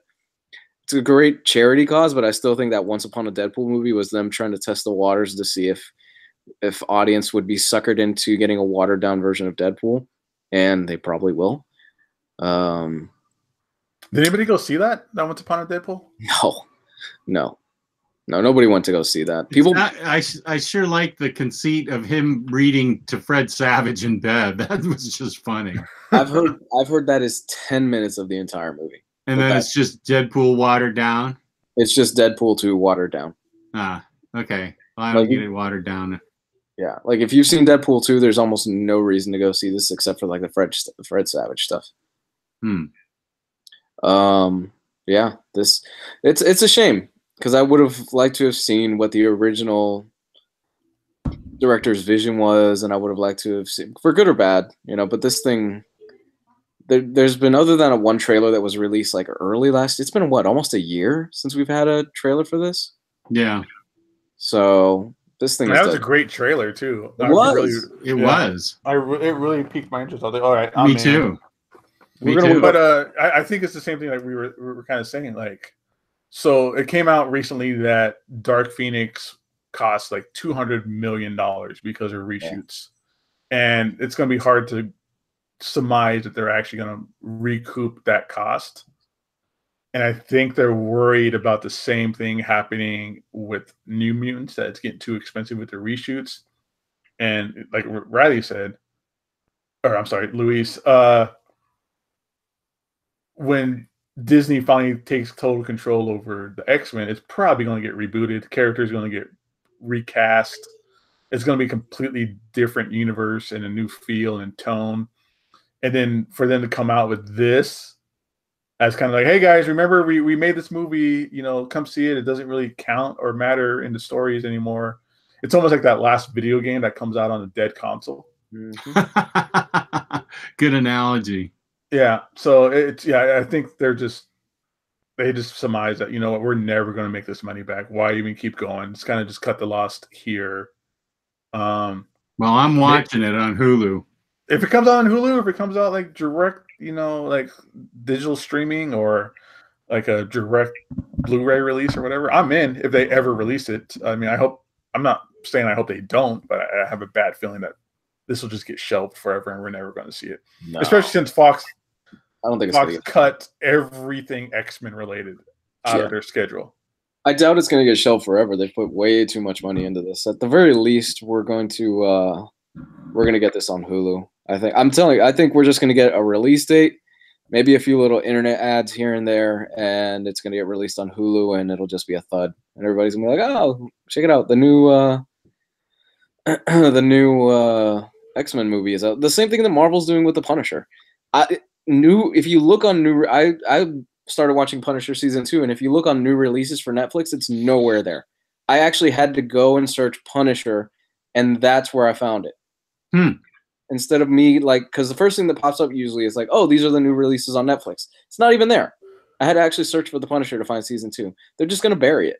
S3: it's a great charity cause, but I still think that Once Upon a Deadpool movie was them trying to test the waters to see if audience would be suckered into getting a watered down version of Deadpool, and they probably will.
S2: Did anybody go see that? That Once Upon a Deadpool?
S3: No, nobody went to go see that. People,
S1: I sure like the conceit of him reading to Fred Savage in bed. That was just funny.
S3: I've heard that is 10 minutes of the entire movie.
S1: And then it's just Deadpool watered down.
S3: It's just Deadpool 2 watered down.
S1: Ah, okay. Well, I don't get it watered down.
S3: Yeah, like if you've seen Deadpool 2, there's almost no reason to go see this except for like the Fred Savage stuff. Yeah, it's a shame because I would have liked to have seen what the original director's vision was, and I would have liked to have seen, for good or bad, but this thing, there's been, other than one trailer that was released like early it's been almost a year since we've had a trailer for this.
S1: Yeah.
S3: So this thing
S2: that was a great trailer too.
S3: It was.
S1: It
S2: really piqued my interest. I was like, all right,
S1: Me too.
S2: But I think it's the same thing like we were kind of saying. Like, so it came out recently that Dark Phoenix cost like $200 million because of reshoots, and it's going to be hard to surmise that they're actually going to recoup that cost. And I think they're worried about the same thing happening with New Mutants, that it's getting too expensive with the reshoots. And like Ryley said, or I'm sorry, Luis, when Disney finally takes total control over the X-Men, it's probably going to get rebooted. The characters are going to get recast. It's going to be a completely different universe and a new feel and tone. And then for them to come out with this as kind of like, hey guys, remember we made this movie, come see it. It doesn't really count or matter in the stories anymore. It's almost like that last video game that comes out on a dead console.
S1: Mm-hmm. Good analogy.
S2: Yeah. So I think they just surmise that, we're never going to make this money back. Why even keep going? It's kind of just cut the loss here.
S1: Well, I'm watching it on Hulu.
S2: If it comes out on Hulu, if it comes out like direct, like digital streaming or like a direct Blu-ray release or whatever, I'm in if they ever release it. I mean, I'm not saying I hope they don't, but I have a bad feeling that this will just get shelved forever and we're never going to see it. No. Especially since Fox cut everything X-Men related out of their schedule.
S3: I doubt it's going to get shelved forever. They've put way too much money into this. At the very least, we're going to get this on Hulu. I think we're just going to get a release date, maybe a few little internet ads here and there, and it's going to get released on Hulu, and it'll just be a thud. And everybody's going to be like, oh, check it out. The new X-Men movie is out. The same thing that Marvel's doing with the Punisher. If you look on I started watching Punisher season 2, and if you look on new releases for Netflix, it's nowhere there. I actually had to go and search Punisher, and that's where I found it. Instead of me, because the first thing that pops up usually is like, oh, these are the new releases on Netflix. It's not even there. I had to actually search for the Punisher to find season 2. They're just going to bury it.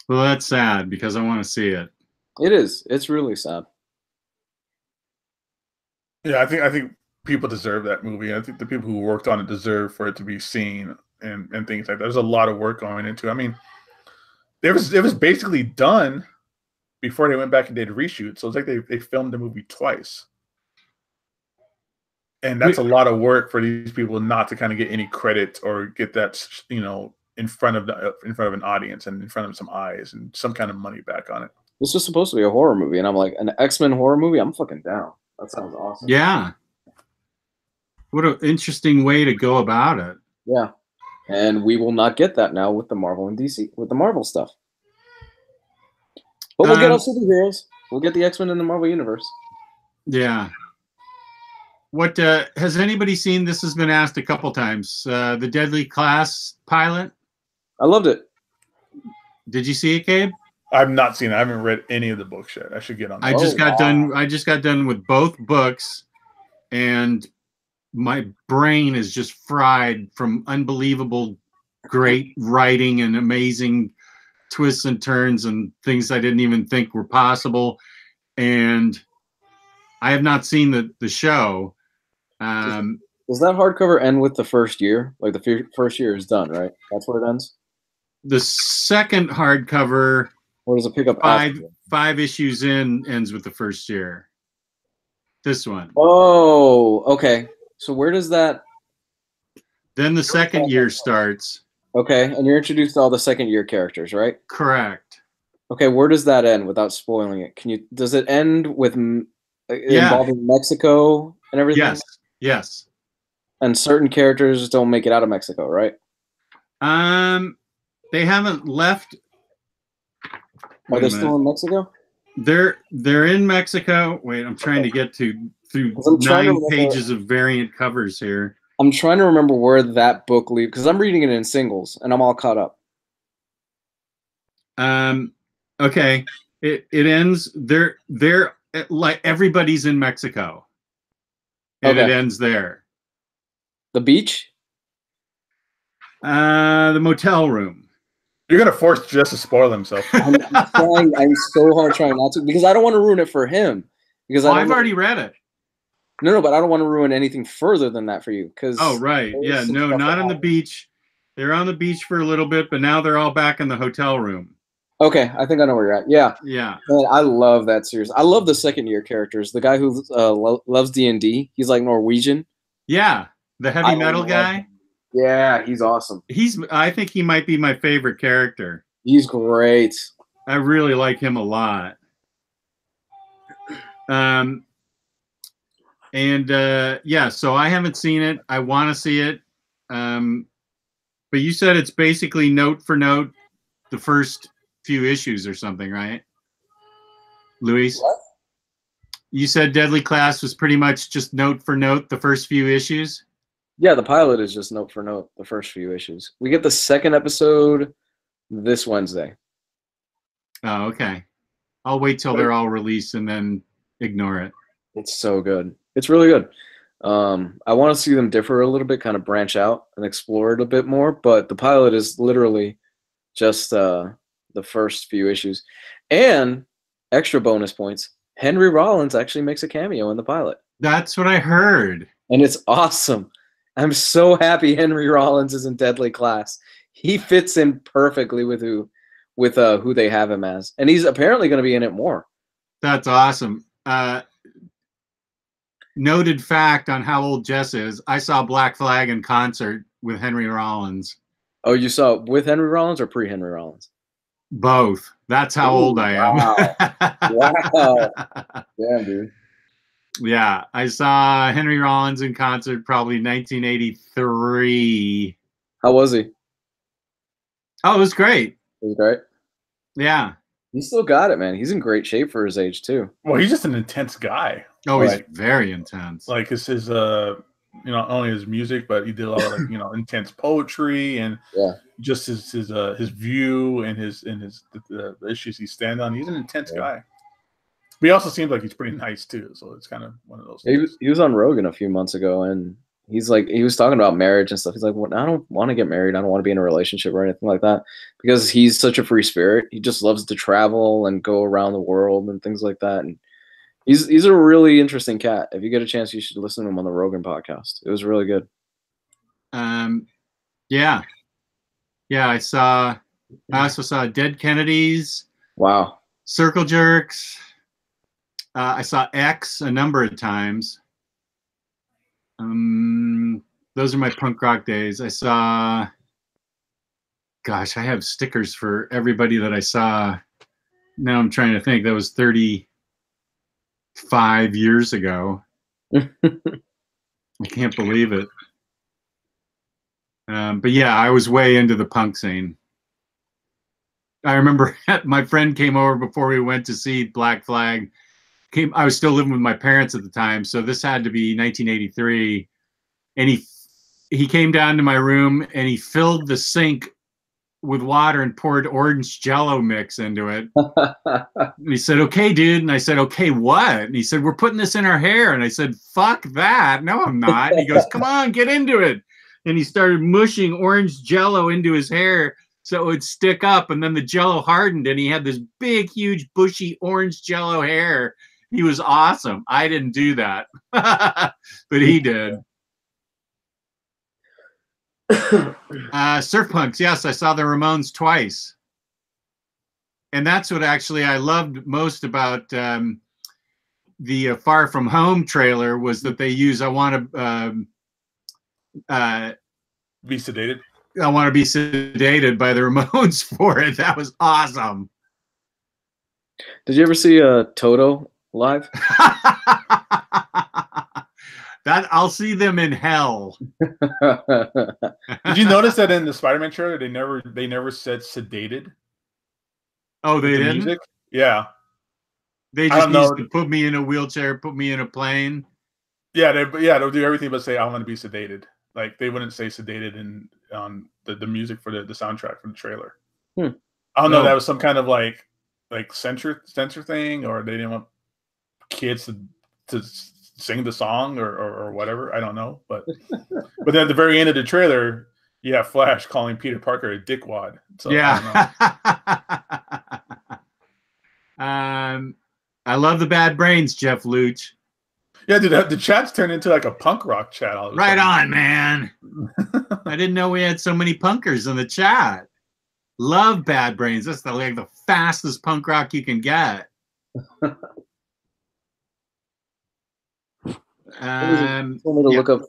S1: Well, that's sad because I want to see it.
S3: It is. It's really sad.
S2: Yeah, I think people deserve that movie. I think the people who worked on it deserve for it to be seen and things like that. There's a lot of work going into it. I mean, it was basically done before they went back and did reshoots. So it's like they filmed the movie twice. And that's a lot of work for these people not to kind of get any credit or get that, in front of an audience and in front of some eyes and some kind of money back on it.
S3: This was supposed to be a horror movie, and I'm like, an X-Men horror movie? I'm fucking down. That sounds awesome.
S1: Yeah. What an interesting way to go about it.
S3: Yeah. And we will not get that now with the Marvel and DC, with the Marvel stuff. But we'll get our superheroes. We'll get the X-Men in the Marvel Universe.
S1: Yeah. What has anybody seen? This has been asked a couple times. The Deadly Class pilot.
S3: I loved it.
S1: Did you see it, Gabe?
S2: I've not seen it. I haven't read any of the books yet. I should get on that.
S1: I just got done with both books, and my brain is just fried from unbelievable great writing and amazing twists and turns and things I didn't even think were possible. And I have not seen the show.
S3: Does that hardcover end with the first year? Like the first year is done, right? That's where it ends?
S1: The second hardcover,
S3: or does it pick up
S1: five issues in, ends with the first year. This one.
S3: Oh, okay. So where does that?
S1: Then the second year starts.
S3: Okay, and you're introduced to all the second year characters, right?
S1: Correct.
S3: Okay, where does that end without spoiling it? Does it end with involving Mexico and everything?
S1: Yes. Yes.
S3: And certain characters don't make it out of Mexico, right?
S1: They haven't left.
S3: Are they still in Mexico?
S1: They're in Mexico. Wait, I'm trying to get through 9 pages of variant covers here.
S3: I'm trying to remember where that book leaves because I'm reading it in singles and I'm all caught up.
S1: Okay. It ends. They're like everybody's in Mexico, and it ends there.
S3: The beach.
S1: The motel room.
S2: You're gonna force Jess to spoil himself.
S3: I'm so hard trying not to because I don't want to ruin it for him. Because
S1: I've already read it.
S3: No, but I don't want to ruin anything further than that for you.
S1: Oh, right. Yeah, no, not on the beach. They're on the beach for a little bit, but now they're all back in the hotel room.
S3: Okay, I think I know where you're at. Yeah.
S1: Yeah.
S3: Man, I love that series. I love the second year characters. The guy who loves D&D. He's like Norwegian.
S1: Yeah, the heavy metal guy.
S3: Yeah, he's awesome.
S1: I think he might be my favorite character.
S3: He's great.
S1: I really like him a lot. Yeah, so I haven't seen it. I want to see it. But you said it's basically note for note the first few issues or something, right? Luis?
S3: What?
S1: You said Deadly Class was pretty much just note for note the first few issues?
S3: Yeah, the pilot is just note for note the first few issues. We get the second episode this Wednesday.
S1: Oh, okay. I'll wait till they're all released and then ignore it.
S3: It's so good. It's really good. I want to see them differ a little bit, kind of branch out and explore it a bit more, but the pilot is literally just the first few issues. And extra bonus points, Henry Rollins actually makes a cameo in the pilot.
S1: That's what I heard.
S3: And it's awesome. I'm so happy Henry Rollins is in Deadly Class. He fits in perfectly with who they have him as. And he's apparently going to be in it more.
S1: That's awesome. Noted fact on how old Jess is, I saw Black Flag in concert with Henry Rollins.
S3: Oh, you saw it with Henry Rollins or pre-Henry Rollins?
S1: Both. That's how old I am.
S3: Wow. Damn, dude.
S1: Yeah, I saw Henry Rollins in concert probably 1983.
S3: How was he?
S1: Oh, it was great.
S3: It was great.
S1: Yeah.
S3: He still got it, man. He's in great shape for his age, too.
S2: Well, he's just an intense guy.
S1: Oh, he's very intense.
S2: Like his not only his music, but he did a lot of intense poetry and just his view and the issues he stands on. He's an intense guy. But he also seems like he's pretty nice too. So it's kind of one of those things.
S3: He was on Rogan a few months ago, and he was talking about marriage and stuff. He's like, well, I don't want to get married. I don't want to be in a relationship or anything like that because he's such a free spirit. He just loves to travel and go around the world and things like that. And he's a really interesting cat. If you get a chance, you should listen to him on the Rogan podcast. It was really good.
S1: Yeah. I also saw Dead Kennedys.
S3: Wow.
S1: Circle Jerks. I saw X a number of times. Those are my punk rock days. I saw, gosh, I have stickers for everybody that I saw. Now I'm trying to think. That was 35 years ago. I can't believe it. But yeah, I was way into the punk scene. I remember my friend came over before we went to see Black Flag. I was still living with my parents at the time, so this had to be 1983. And he came down to my room and he filled the sink with water and poured orange Jello mix into it. And he said, "Okay, dude." And I said, "Okay, what?" And he said, "We're putting this in our hair." And I said, "Fuck that. No, I'm not." And he goes, "Come on, get into it." And he started mushing orange Jello into his hair so it would stick up. And then the Jello hardened and he had this big, huge, bushy orange Jello hair. He was awesome. I didn't do that, but he did. Surf Punks. Yes, I saw the Ramones twice. And that's what actually I loved most about the Far From Home trailer was that they use "I Want to
S2: Be sedated.
S1: I Want to Be Sedated" by the Ramones for it. That was awesome.
S3: Did you ever see Toto live?
S1: That I'll see them in hell.
S2: Did you notice that in the Spider-Man trailer they never said sedated?
S1: Oh, they
S2: The
S1: didn't.
S2: music? Yeah.
S1: They
S2: I
S1: just
S2: don't
S1: used
S2: know.
S1: to put me in a wheelchair, put me in a plane.
S2: Yeah, they'll do everything but say I want to be sedated. Like they wouldn't say sedated on the music for the soundtrack for the trailer.
S3: Hmm.
S2: I don't know.
S1: No.
S2: That was some kind of like censor thing, or they didn't want kids to sing the song or whatever. I don't know, but then at the very end of the trailer, you have Flash calling Peter Parker a dickwad. So
S1: Yeah. I love the bad brains, Jeff Luch.
S2: Yeah, dude, the chat's turned into like a punk rock chat. All of a
S1: Right
S2: sudden.
S1: on, man. I didn't know we had so many punkers in the chat. Love Bad Brains. That's the fastest punk rock you can get.
S3: Told me to look up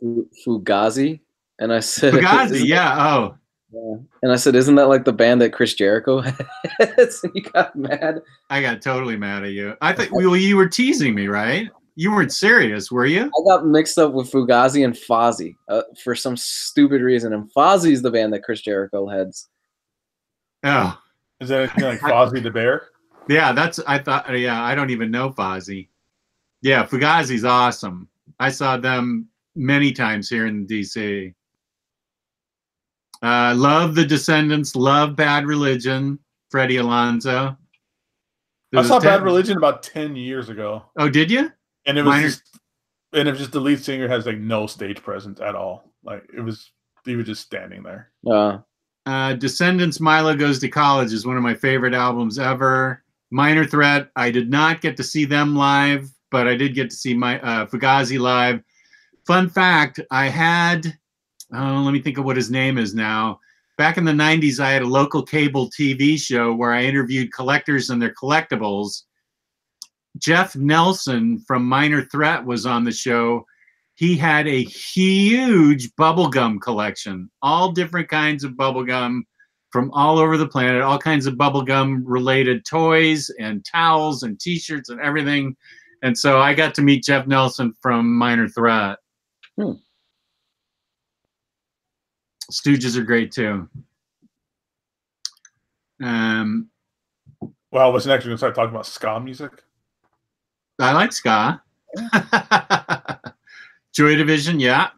S3: Fugazi, and I said
S1: Fugazi, yeah. Oh,
S3: yeah. And I said, isn't that like the band that Chris Jericho has? And you got mad.
S1: I got totally mad at you. I thought you were teasing me, right? You weren't serious, were you?
S3: I got mixed up with Fugazi and Fozzy for some stupid reason, and Fozzy's the band that Chris Jericho heads.
S1: Oh,
S2: Is that like Fozzie the Bear?
S1: Yeah, I thought. Yeah, I don't even know Fozzy. Yeah, Fugazi's awesome. I saw them many times here in DC. Love the Descendants. Love Bad Religion. Freddie Alonso.
S2: I saw Bad Religion about 10 years ago.
S1: Oh, did you?
S2: And it was just the lead singer has like no stage presence at all. Like he was just standing there.
S1: Descendants Milo Goes to College is one of my favorite albums ever. Minor Threat, I did not get to see them live, but I did get to see my Fugazi live. Fun fact, I had, let me think of what his name is now. Back in the 90s, I had a local cable TV show where I interviewed collectors and their collectibles. Jeff Nelson from Minor Threat was on the show. He had a huge bubblegum collection, all different kinds of bubblegum from all over the planet, all kinds of bubblegum related toys and towels and t-shirts and everything. And so I got to meet Jeff Nelson from Minor Threat. Stooges are great too.
S2: Well, I was next going to start talking about ska music.
S1: I like ska. Joy Division, yeah.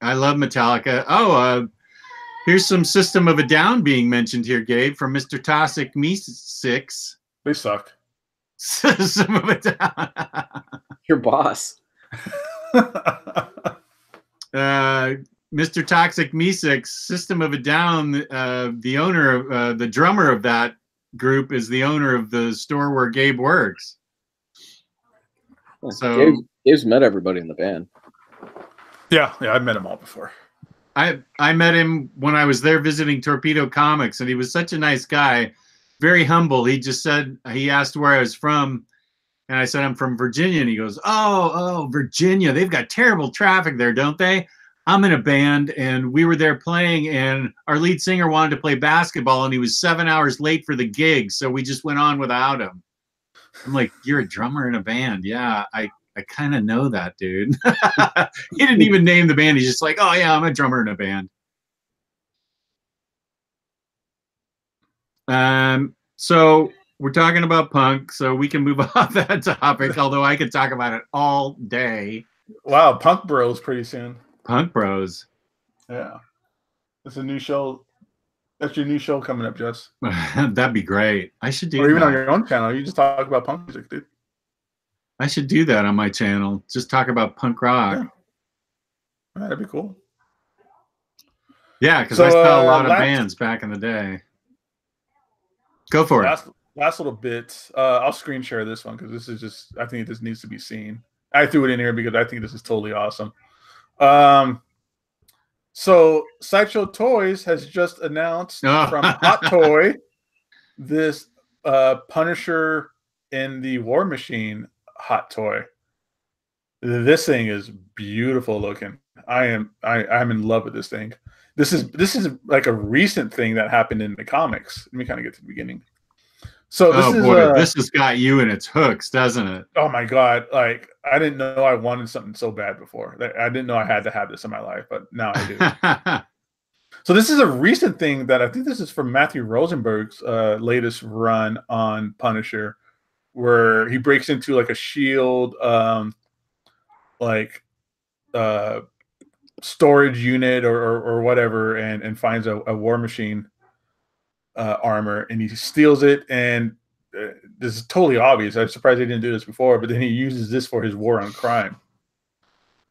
S1: I love Metallica. Oh, here's some System of a Down being mentioned here, Gabe, from Mr. Toxic Me 6.
S2: They suck.
S1: System of a Down.
S3: Your boss.
S1: Mr. Toxic Me 6, System of a Down, the owner of the drummer of that group is the owner of the store where Gabe works. So
S3: Gabe's met everybody in the band.
S2: Yeah, I've met them all before.
S1: I met him when I was there visiting Torpedo Comics, and he was such a nice guy, very humble. He just said, he asked where I was from, and I said, I'm from Virginia. And he goes, oh, Virginia. They've got terrible traffic there, don't they? I'm in a band, and we were there playing, and our lead singer wanted to play basketball, and he was 7 hours late for the gig, so we just went on without him. I'm like, you're a drummer in a band? Yeah, I kind of know that, dude. He didn't even name the band. He's just like, oh, yeah, I'm a drummer in a band. So we're talking about punk, so we can move off that topic, although I could talk about it all day.
S2: Wow, Punk Bros pretty soon.
S1: Punk Bros.
S2: Yeah. It's a new show. That's your new show coming up, Jess.
S1: That'd be great. I should do
S2: Or even
S1: that.
S2: on your own channel. You just talk about punk music, dude.
S1: I should do that on my channel. Just talk about punk rock.
S2: Yeah. That'd be cool.
S1: Yeah, because I saw a lot of bands back in the day. Go for it.
S2: Last little bit. I'll screen share this one because this is just, I think this needs to be seen. I threw it in here because I think this is totally awesome. So Sideshow Toys has just announced from Hot Toy this Punisher in the War Machine hot toy. This thing is beautiful looking. I'm in love with this thing. This is like a recent thing that happened in the comics. Let me kind of get to the beginning. So
S1: this has got you in its hooks, doesn't it?
S2: Oh my god! Like I didn't know I wanted something so bad before. I didn't know I had to have this in my life, but now I do. So this is a recent thing that I think this is from Matthew Rosenberg's latest run on Punisher, where he breaks into like a Shield storage unit or whatever, and finds a War Machine armor, and he steals it. And this is totally obvious. I'm surprised they didn't do this before, but then he uses this for his war on crime.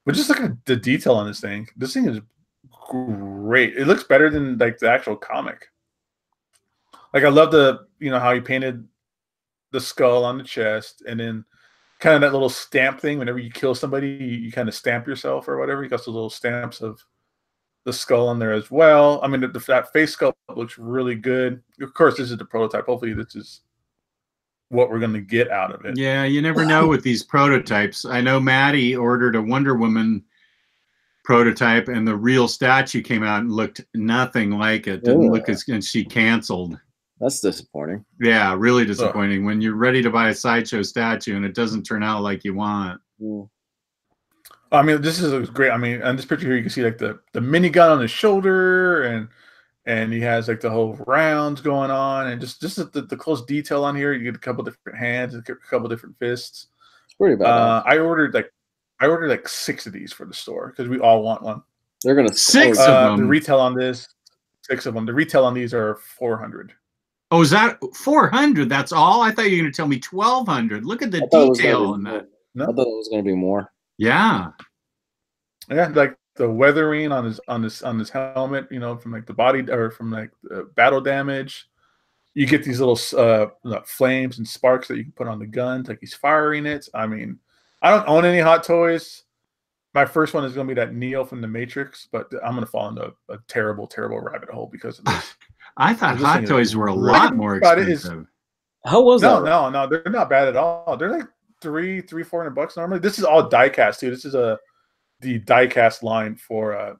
S2: But just look at the detail on this thing. This thing is great. It looks better than like the actual comic. Like I love how he painted the skull on the chest, and then kind of that little stamp thing. Whenever you kill somebody, you kind of stamp yourself or whatever. You got those little stamps of the skull on there as well. I mean, that face sculpt looks really good. Of course, this is the prototype. Hopefully, this is what we're going to get out of it.
S1: Yeah, you never know with these prototypes. I know Maddie ordered a Wonder Woman prototype, and the real statue came out and looked nothing like it. Didn't look and she canceled.
S3: That's disappointing.
S1: Yeah, really disappointing when you're ready to buy a Sideshow statue and it doesn't turn out like you want.
S2: I mean, this is great. I mean, on this picture here, you can see like the minigun on his shoulder, and he has like the whole rounds going on, and just the close detail on here. You get a couple different hands, a couple different fists.
S3: It's pretty bad.
S2: I ordered like 6 of these for the store because we all want one.
S3: They're gonna
S1: 6 of them.
S2: The retail on this, 6 of them. The retail on these are $400.
S1: Oh, is that 400? That's all? I thought you were going to tell me 1,200. Look at the detail on that.
S3: No? I thought it was going to be more.
S1: Yeah.
S2: Yeah, like the weathering on his helmet, from like the body or from like the battle damage. You get these little flames and sparks that you can put on the guns, like he's firing it. I mean, I don't own any Hot Toys. My first one is going to be that Neo from the Matrix, but I'm going to fall into a terrible, terrible rabbit hole because of this.
S1: I thought Hot Toys were a lot more expensive.
S3: How was that?
S2: No, they're not bad at all. They're like $400 normally. This is all die-cast too. This is the die-cast line for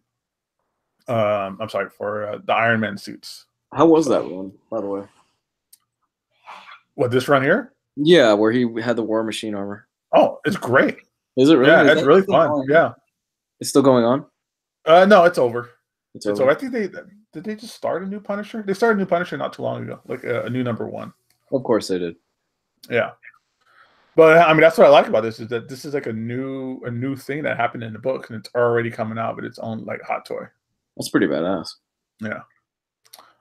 S2: the Iron Man suits.
S3: How was that one, by the way?
S2: What, this run here?
S3: Yeah, where he had the War Machine armor.
S2: Oh, it's great.
S3: Is it really?
S2: Yeah, it's really fun. Yeah.
S3: It's still going on?
S2: No, it's over.
S3: It's over.
S2: I think did they just start a new Punisher? They started a new Punisher not too long ago, like a new #1.
S3: Of course they did.
S2: Yeah. But I mean, that's what I like about this is that this is like a new thing that happened in the book, and it's already coming out with its own like hot toy.
S3: That's pretty badass.
S2: Yeah.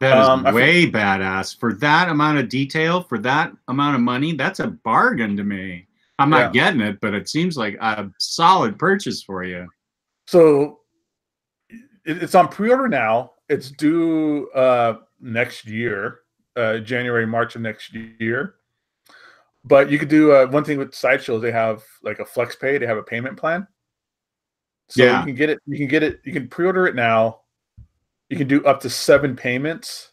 S1: That is way badass. For that amount of detail, for that amount of money, that's a bargain to me. I'm not getting it, but it seems like a solid purchase for you.
S2: So it's on pre-order now. It's due next year, January, March of next year. But you could do one thing with Sideshows. They have like a flex pay. They have a payment plan. So you can get it. You can pre-order it now. You can do up to 7 payments,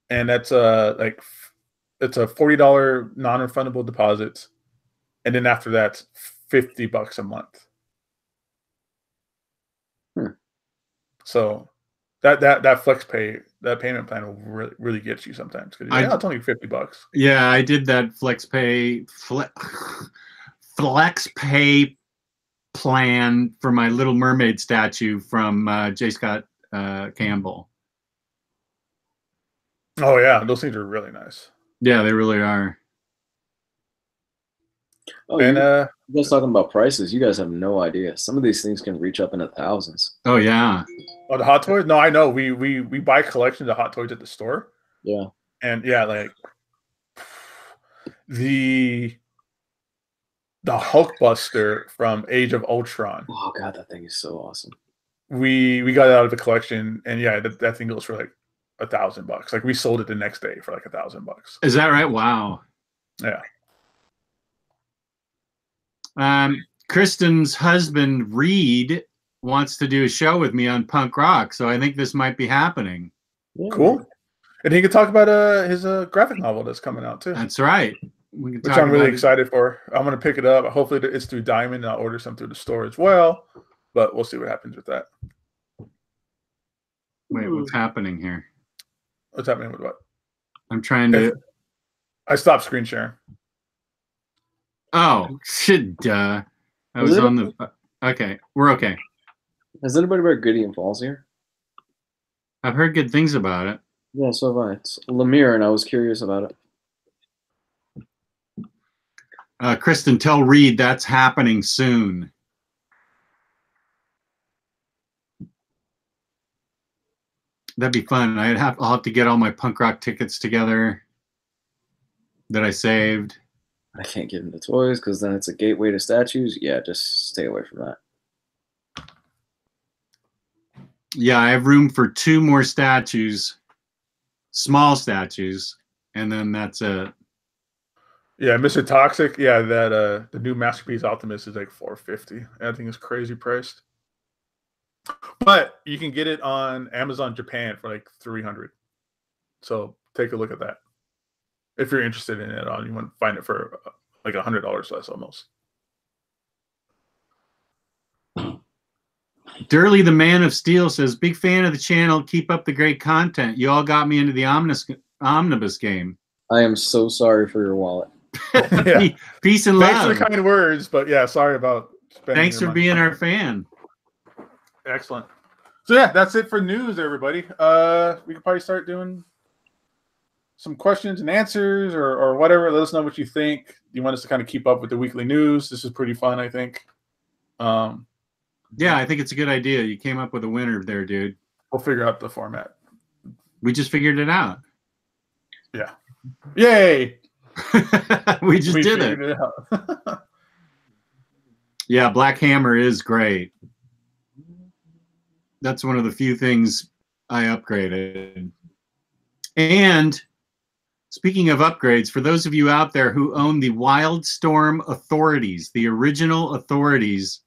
S2: and that's it's a $40 non-refundable deposit, and then after that, $50 a month. So that flex pay, that payment plan will really get you sometimes because it's only $50.
S1: Yeah, I did that flex pay plan for my Little Mermaid statue from J. Scott Campbell.
S2: Oh yeah, those things are really nice.
S1: Yeah, they really are.
S3: Oh, and you guys talking about prices? You guys have no idea. Some of these things can reach up into thousands.
S1: Oh yeah.
S2: Oh, the Hot Toys? No, I know. We buy collections of Hot Toys at the store.
S3: Yeah.
S2: And yeah, like the Hulkbuster from Age of Ultron.
S3: Oh god, that thing is so awesome.
S2: We got it out of the collection, and yeah, that thing goes for like $1,000. Like we sold it the next day for like $1,000.
S1: Is that right? Wow.
S2: Yeah.
S1: Kristen's husband Reed wants to do a show with me on punk rock, so I think this might be happening.
S2: Yeah. Cool. And he could talk about his graphic novel that's coming out too.
S1: That's right. we can
S2: which
S1: talk
S2: I'm really
S1: about it.
S2: excited for. I'm going to pick it up. Hopefully it's through Diamond, and I'll order some through the store as well. But we'll see what happens with that.
S1: Wait, what's happening here?
S2: What's happening with what?
S1: I'm trying to.
S2: I stopped screen sharing.
S1: Oh, shit, duh. I was on the. Okay, we're okay.
S3: Has anybody read Gideon Falls here?
S1: I've heard good things about it.
S3: Yeah, so have I. It's Lemire, and I was curious about it.
S1: Kristen, tell Reed that's happening soon. That'd be fun. I'll have to get all my punk rock tickets together that I saved.
S3: I can't give him the toys because then it's a gateway to statues. Yeah, just stay away from that.
S1: Yeah, I have room for 2 more statues, small statues, and then that's it.
S2: Yeah, Mr. Toxic. Yeah, that the new Masterpiece Optimus is like $450. I think it's crazy priced. But you can get it on Amazon Japan for like $300. So take a look at that if you're interested in it. You want to find it for like $100 less almost.
S1: Durley, the Man of Steel, says, big fan of the channel. Keep up the great content. You all got me into the Omnibus game.
S3: I am so sorry for your wallet.
S2: Yeah.
S1: Peace and
S2: Thanks
S1: love.
S2: for the kind words, but yeah, sorry about spending
S1: Thanks
S2: your
S1: for
S2: money.
S1: being our fan.
S2: Excellent. So yeah, that's it for news, everybody. We could probably start doing some questions and answers or whatever. Let us know what you think. You want us to kind of keep up with the weekly news? This is pretty fun, I think.
S1: Yeah, I think it's a good idea. You came up with a winner there, dude.
S2: We'll figure out the format.
S1: We just figured it out.
S2: Yeah. Yay!
S1: we did
S2: figured
S1: it.
S2: it out.
S1: Yeah, Black Hammer is great. That's one of the few things I upgraded. And speaking of upgrades, for those of you out there who own the Wildstorm Authorities, the original Authorities,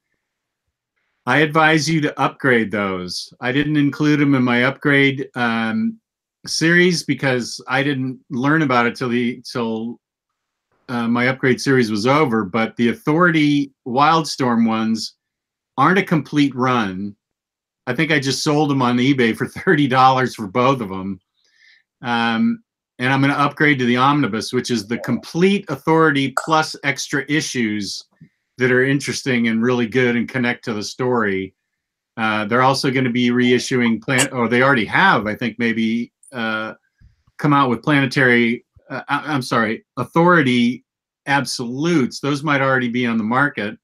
S1: I advise you to upgrade those. I didn't include them in my upgrade series because I didn't learn about it till my upgrade series was over. But the Authority Wildstorm ones aren't a complete run. I think I just sold them on eBay for $30 for both of them. And I'm going to upgrade to the Omnibus, which is the complete Authority plus extra issues that are interesting and really good and connect to the story. They're also going to be reissuing, or they already have, I think, maybe come out with planetary, I'm sorry, Authority Absolutes. Those might already be on the market.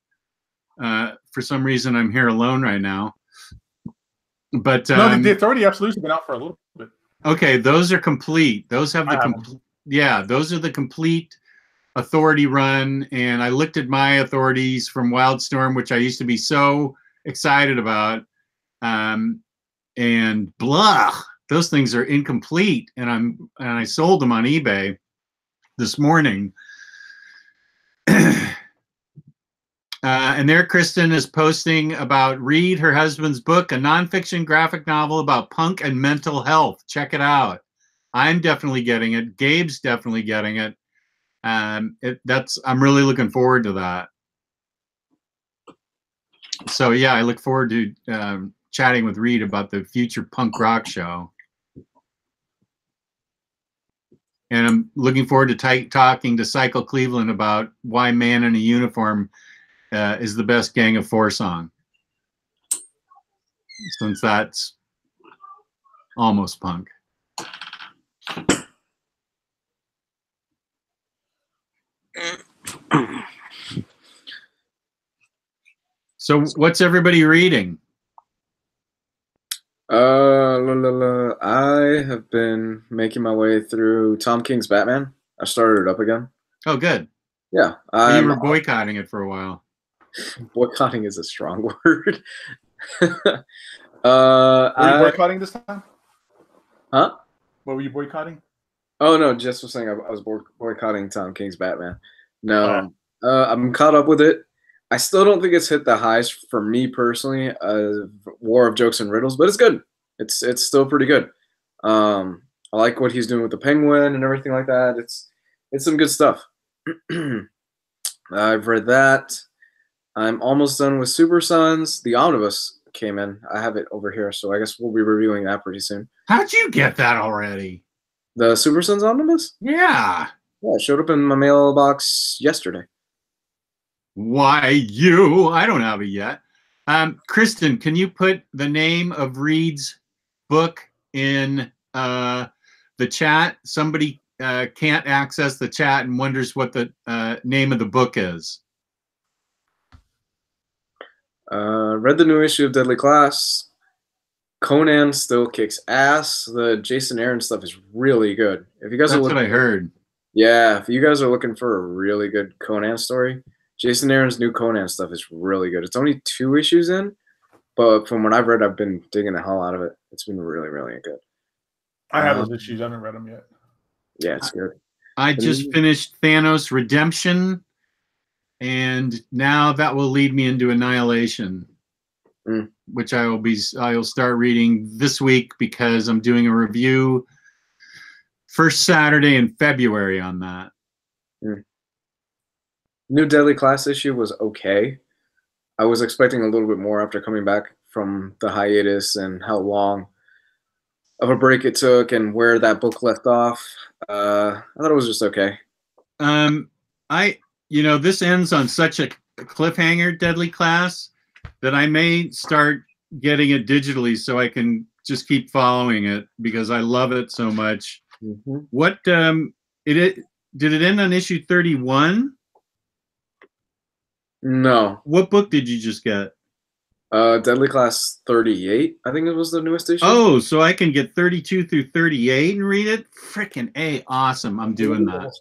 S1: For some reason, I'm here alone right now. But
S2: no, the Authority Absolutes have been out for a little bit.
S1: Okay, those are complete. Those have the complete. Yeah, those are the complete Authority run. And I looked at my Authorities from Wildstorm, which I used to be so excited about, and blah, those things are incomplete. And I sold them on eBay this morning. And there, Kristen is posting about Reed, her husband's book, a nonfiction graphic novel about punk and mental health. Check it out. I'm definitely getting it. Gabe's definitely getting it. I'm really looking forward to that. So yeah, I look forward to chatting with Reed about the future punk rock show. And I'm looking forward to talking to Cycle Cleveland about why Man in a Uniform is the best Gang of Four song, since that's almost punk. So what's everybody reading?
S3: I have been making my way through Tom King's Batman. I started it up again.
S1: Oh, good.
S3: Yeah.
S1: You were boycotting it for a while.
S3: Boycotting is a strong word.
S2: Were you boycotting this time?
S3: Huh?
S2: What were you boycotting?
S3: Oh, no, Jess was saying I was boycotting Tom King's Batman. No, I'm caught up with it. I still don't think it's hit the highs for me personally, War of Jokes and Riddles, but it's good. It's still pretty good. I like what he's doing with the Penguin and everything like that. It's some good stuff. I've read that. I'm almost done with Super Sons. The Omnibus came in. I have it over here, so I guess we'll be reviewing that pretty soon.
S1: How'd you get that already?
S3: The Super Sons Omnibus?
S1: Yeah.
S3: Yeah, it showed up in my mailbox yesterday.
S1: Why you? I don't have it yet. Kristen, can you put the name of Reed's book in the chat? Somebody can't access the chat and wonders what the name of the book is.
S3: Read the new issue of Deadly Class. Conan still kicks ass. The Jason Aaron stuff is really good. If you guys
S1: That's what I heard.
S3: Yeah, if you guys are looking for a really good Conan story, Jason Aaron's new Conan stuff is really good. It's only 2 issues in, but from what I've read, I've been digging the hell out of it. It's been really, really good.
S2: I have those issues. I haven't read them yet.
S3: Yeah, it's good.
S1: I just finished Thanos Redemption, and now that will lead me into Annihilation, which I'll start reading this week because I'm doing a review first Saturday in February on that.
S3: New Deadly Class issue was okay. I was expecting a little bit more after coming back from the hiatus and how long of a break it took and where that book left off. I thought it was just okay.
S1: This ends on such a cliffhanger, Deadly Class, that I may start getting it digitally so I can just keep following it because I love it so much. What did it end on issue 31?
S3: No.
S1: What book did you just get?
S3: Deadly Class 38, I think it was the newest issue.
S1: Oh, so I can get 32 through 38 and read it? Frickin' A, awesome. I'm doing that.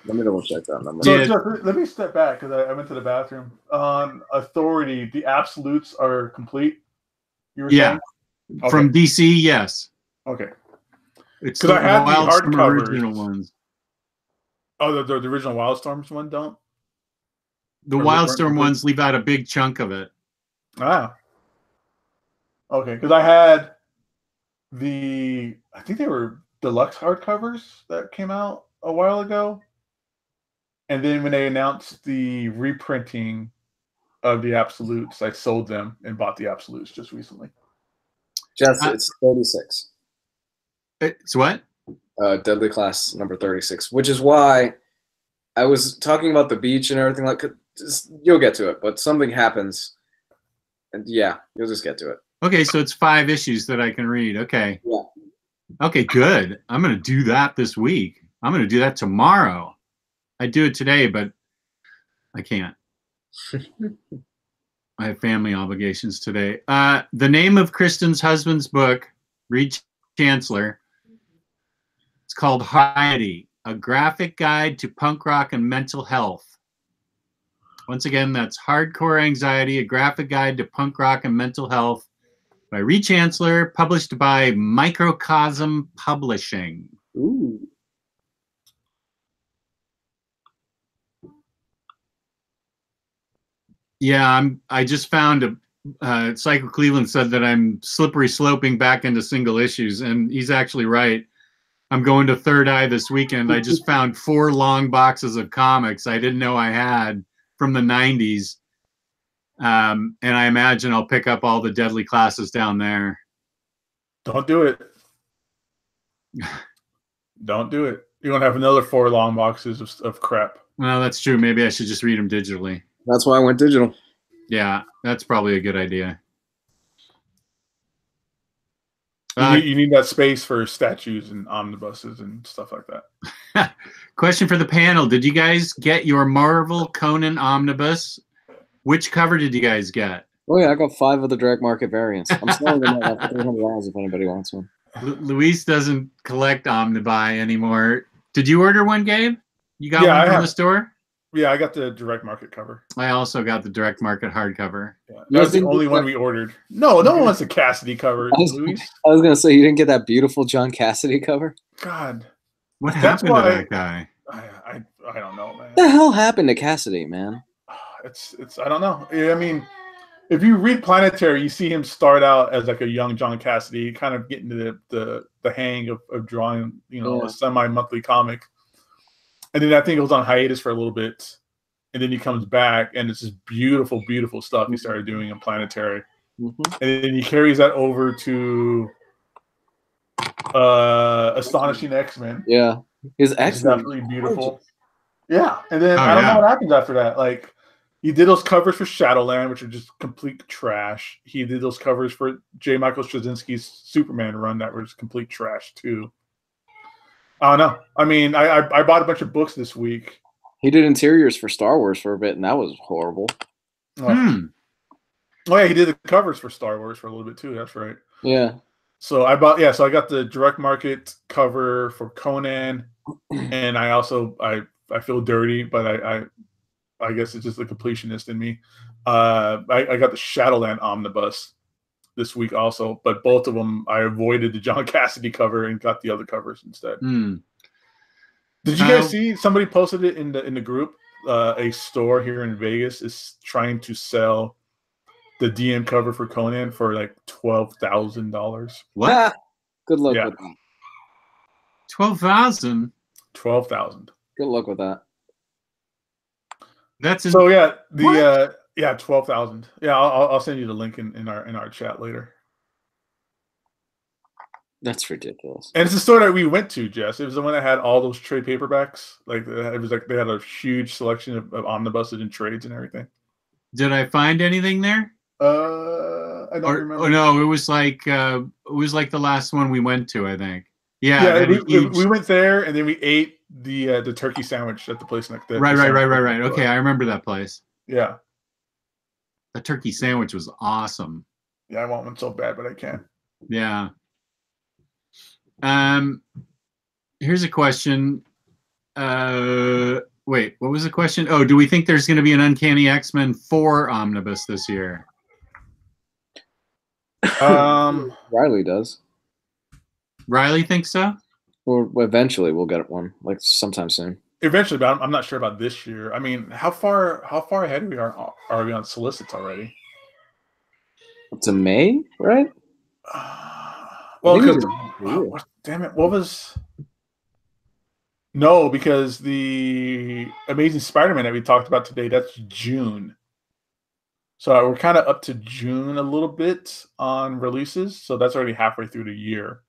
S3: Let me double check that number.
S2: So just, let me step back because I went to the bathroom. On Authority, the absolutes are complete. You were saying? Okay.
S1: From DC, yes.
S2: Okay.
S1: It's
S2: because I had the hardcovers.
S1: Original ones.
S2: Oh, the original Wildstorms one don't?
S1: The Wildstorm ones leave out a big chunk of it.
S2: Ah. Okay, because I had I think they were deluxe hardcovers that came out a while ago. And then when they announced the reprinting of the Absolutes, I sold them and bought the Absolutes just recently.
S3: It's 36.
S1: It's what?
S3: Deadly Class number 36, which is why I was talking about the beach and everything. You'll get to it, but something happens, and yeah, you'll just get to it.
S1: Okay, so it's 5 issues that I can read. Okay.
S3: Yeah.
S1: Okay, good. I'm going to do that this week. I'm going to do that tomorrow. I do it today, but I can't. I have family obligations today. The name of Kristen's husband's book, Reed Chancellor, it's called Heidi, A Graphic Guide to Punk Rock and Mental Health. Once again, that's Hardcore Anxiety, A Graphic Guide to Punk Rock and Mental Health by Reed Chancellor, published by Microcosm Publishing.
S3: Ooh.
S1: Yeah, I just found Psycho Cleveland said that I'm slippery sloping back into single issues, and he's actually right. I'm going to Third Eye this weekend. I just found 4 long boxes of comics I didn't know I had from the 90s. And I imagine I'll pick up all the Deadly Classes down there.
S2: Don't do it. Don't do it. You're going to have another 4 long boxes of crap.
S1: Well, that's true. Maybe I should just read them digitally.
S3: That's why I went digital.
S1: Yeah, that's probably a good idea.
S2: You need that space for statues and omnibuses and stuff like that.
S1: Question for the panel. Did you guys get your Marvel Conan Omnibus? Which cover did you guys get?
S3: Oh, yeah, I got 5 of the direct market variants. I'm selling them at $300 if anybody wants one.
S1: Luis doesn't collect Omnibuy anymore. Did you order one, Gabe? You got one from the store?
S2: Yeah, I got the direct market cover.
S1: I also got the direct market hardcover.
S2: Yeah, that was the only one we ordered. No one wants a Cassidy cover, Luis.
S3: I was going to say, you didn't get that beautiful John Cassidy cover?
S2: God.
S1: What happened to that guy?
S2: I don't know, man.
S3: What the hell happened to Cassidy, man?
S2: It's I don't know. I mean, if you read Planetary, you see him start out as like a young John Cassidy, kind of getting to the hang of drawing, a semi-monthly comic. and then I think it was on hiatus for a little bit, and then he comes back, and it's this beautiful, beautiful stuff he started doing in Planetary, and then he carries that over to Astonishing X-Men.
S3: Yeah, his
S2: It's
S3: X-Men
S2: definitely beautiful. Yeah, and then
S1: Oh,
S2: I don't know
S1: yeah.
S2: what happens after that. Like, he did those covers for Shadowland, which are just complete trash. He did those covers for J. Michael Straczynski's Superman run that were just complete trash too. I don't know. I mean, I bought a bunch of books this week.
S3: He did interiors for Star Wars for a bit, and that was horrible.
S2: Oh yeah, he did the covers for Star Wars for a little bit too. That's right.
S3: Yeah.
S2: So I got the direct market cover for Conan, and I feel dirty, but I guess it's just the completionist in me. I got the Shadowland Omnibus this week also, but both of them I avoided the John Cassidy cover and got the other covers instead. Did you guys see somebody posted it in the group? A store here in Vegas is trying to sell the DM cover for Conan for like $12,000.
S1: What?
S3: Good luck
S2: Yeah.
S3: with that.
S1: 12,000.
S2: 12,000.
S3: Good luck with that.
S1: That's
S2: So yeah, 12,000. Yeah, I'll send you the link in our chat later.
S3: That's ridiculous.
S2: And it's the store that we went to, Jess. It was the one that had all those trade paperbacks. Like it was like they had a huge selection of omnibuses and trades and everything.
S1: Did I find anything there?
S2: I don't remember.
S1: Oh no, it was like the last one we went to, I think. Yeah,
S2: we went there and then we ate the turkey sandwich at the place next door.
S1: Right. Okay, I remember that place.
S2: Yeah.
S1: The turkey sandwich was awesome.
S2: Yeah, I want one so bad, but I can't.
S1: Yeah. Here's a question. Wait, what was the question? Oh, do we think there's going to be an Uncanny X-Men 4 omnibus this year?
S3: Ryley does.
S1: Ryley thinks so?
S3: Well, eventually we'll get one, like sometime soon.
S2: Eventually, but I'm not sure about this year. I mean, how far ahead are we on solicits already?
S3: To May, right?
S2: Well, because damn it, what was? No, because the Amazing Spider-Man that we talked about today, that's June. So we're kind of up to June a little bit on releases. So that's already halfway through the year.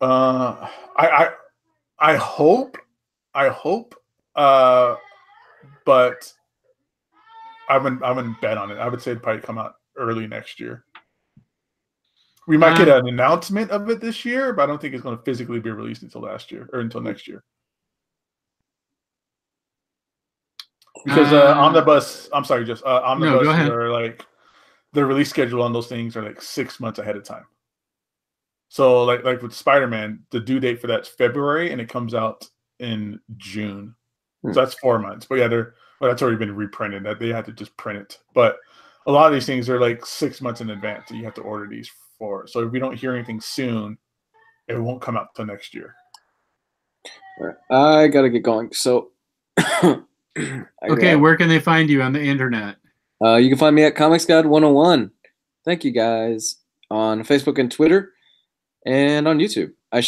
S2: I hope, but I wouldn't bet on it. I would say it'd probably come out early next year. We might get an announcement of it this year, but I don't think it's going to physically be released until next year. Because Omnibus, I'm sorry, just Omnibus are like the release schedule on those things are like 6 months ahead of time. So like with Spider-Man, the due date for that's February and it comes out in June. So that's 4 months. But yeah, that's already been reprinted. That they have to just print it. But a lot of these things are like 6 months in advance that you have to order these for. So if we don't hear anything soon, it won't come out till next year.
S3: All right. I gotta get going. So
S1: okay, where can they find you on the internet?
S3: You can find me at Comics Guide 101. Thank you guys on Facebook and Twitter and on YouTube. I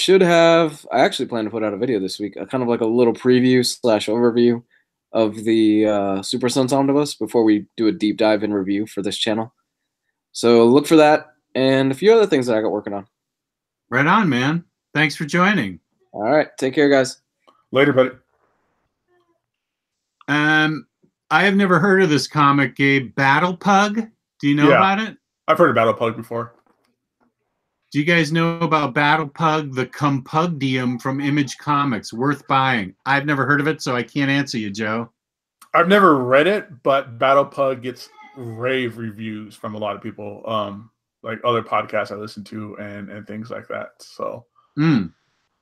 S3: actually plan to put out a video this week, kind of like a little preview / overview of the Super Sons Omnibus before we do a deep dive and review for this channel. So look for that and a few other things that I got working on.
S1: Right on, man. Thanks for joining.
S3: All right. Take care, guys.
S2: Later, buddy.
S1: I have never heard of this comic, Gabe. Battle Pug? Do you know about it?
S2: I've heard of Battle Pug before.
S1: Do you guys know about Battle Pug, the Compudium from Image Comics? Worth buying. I've never heard of it, so I can't answer you, Joe.
S2: I've never read it, but Battle Pug gets rave reviews from a lot of people, like other podcasts I listen to and things like that. So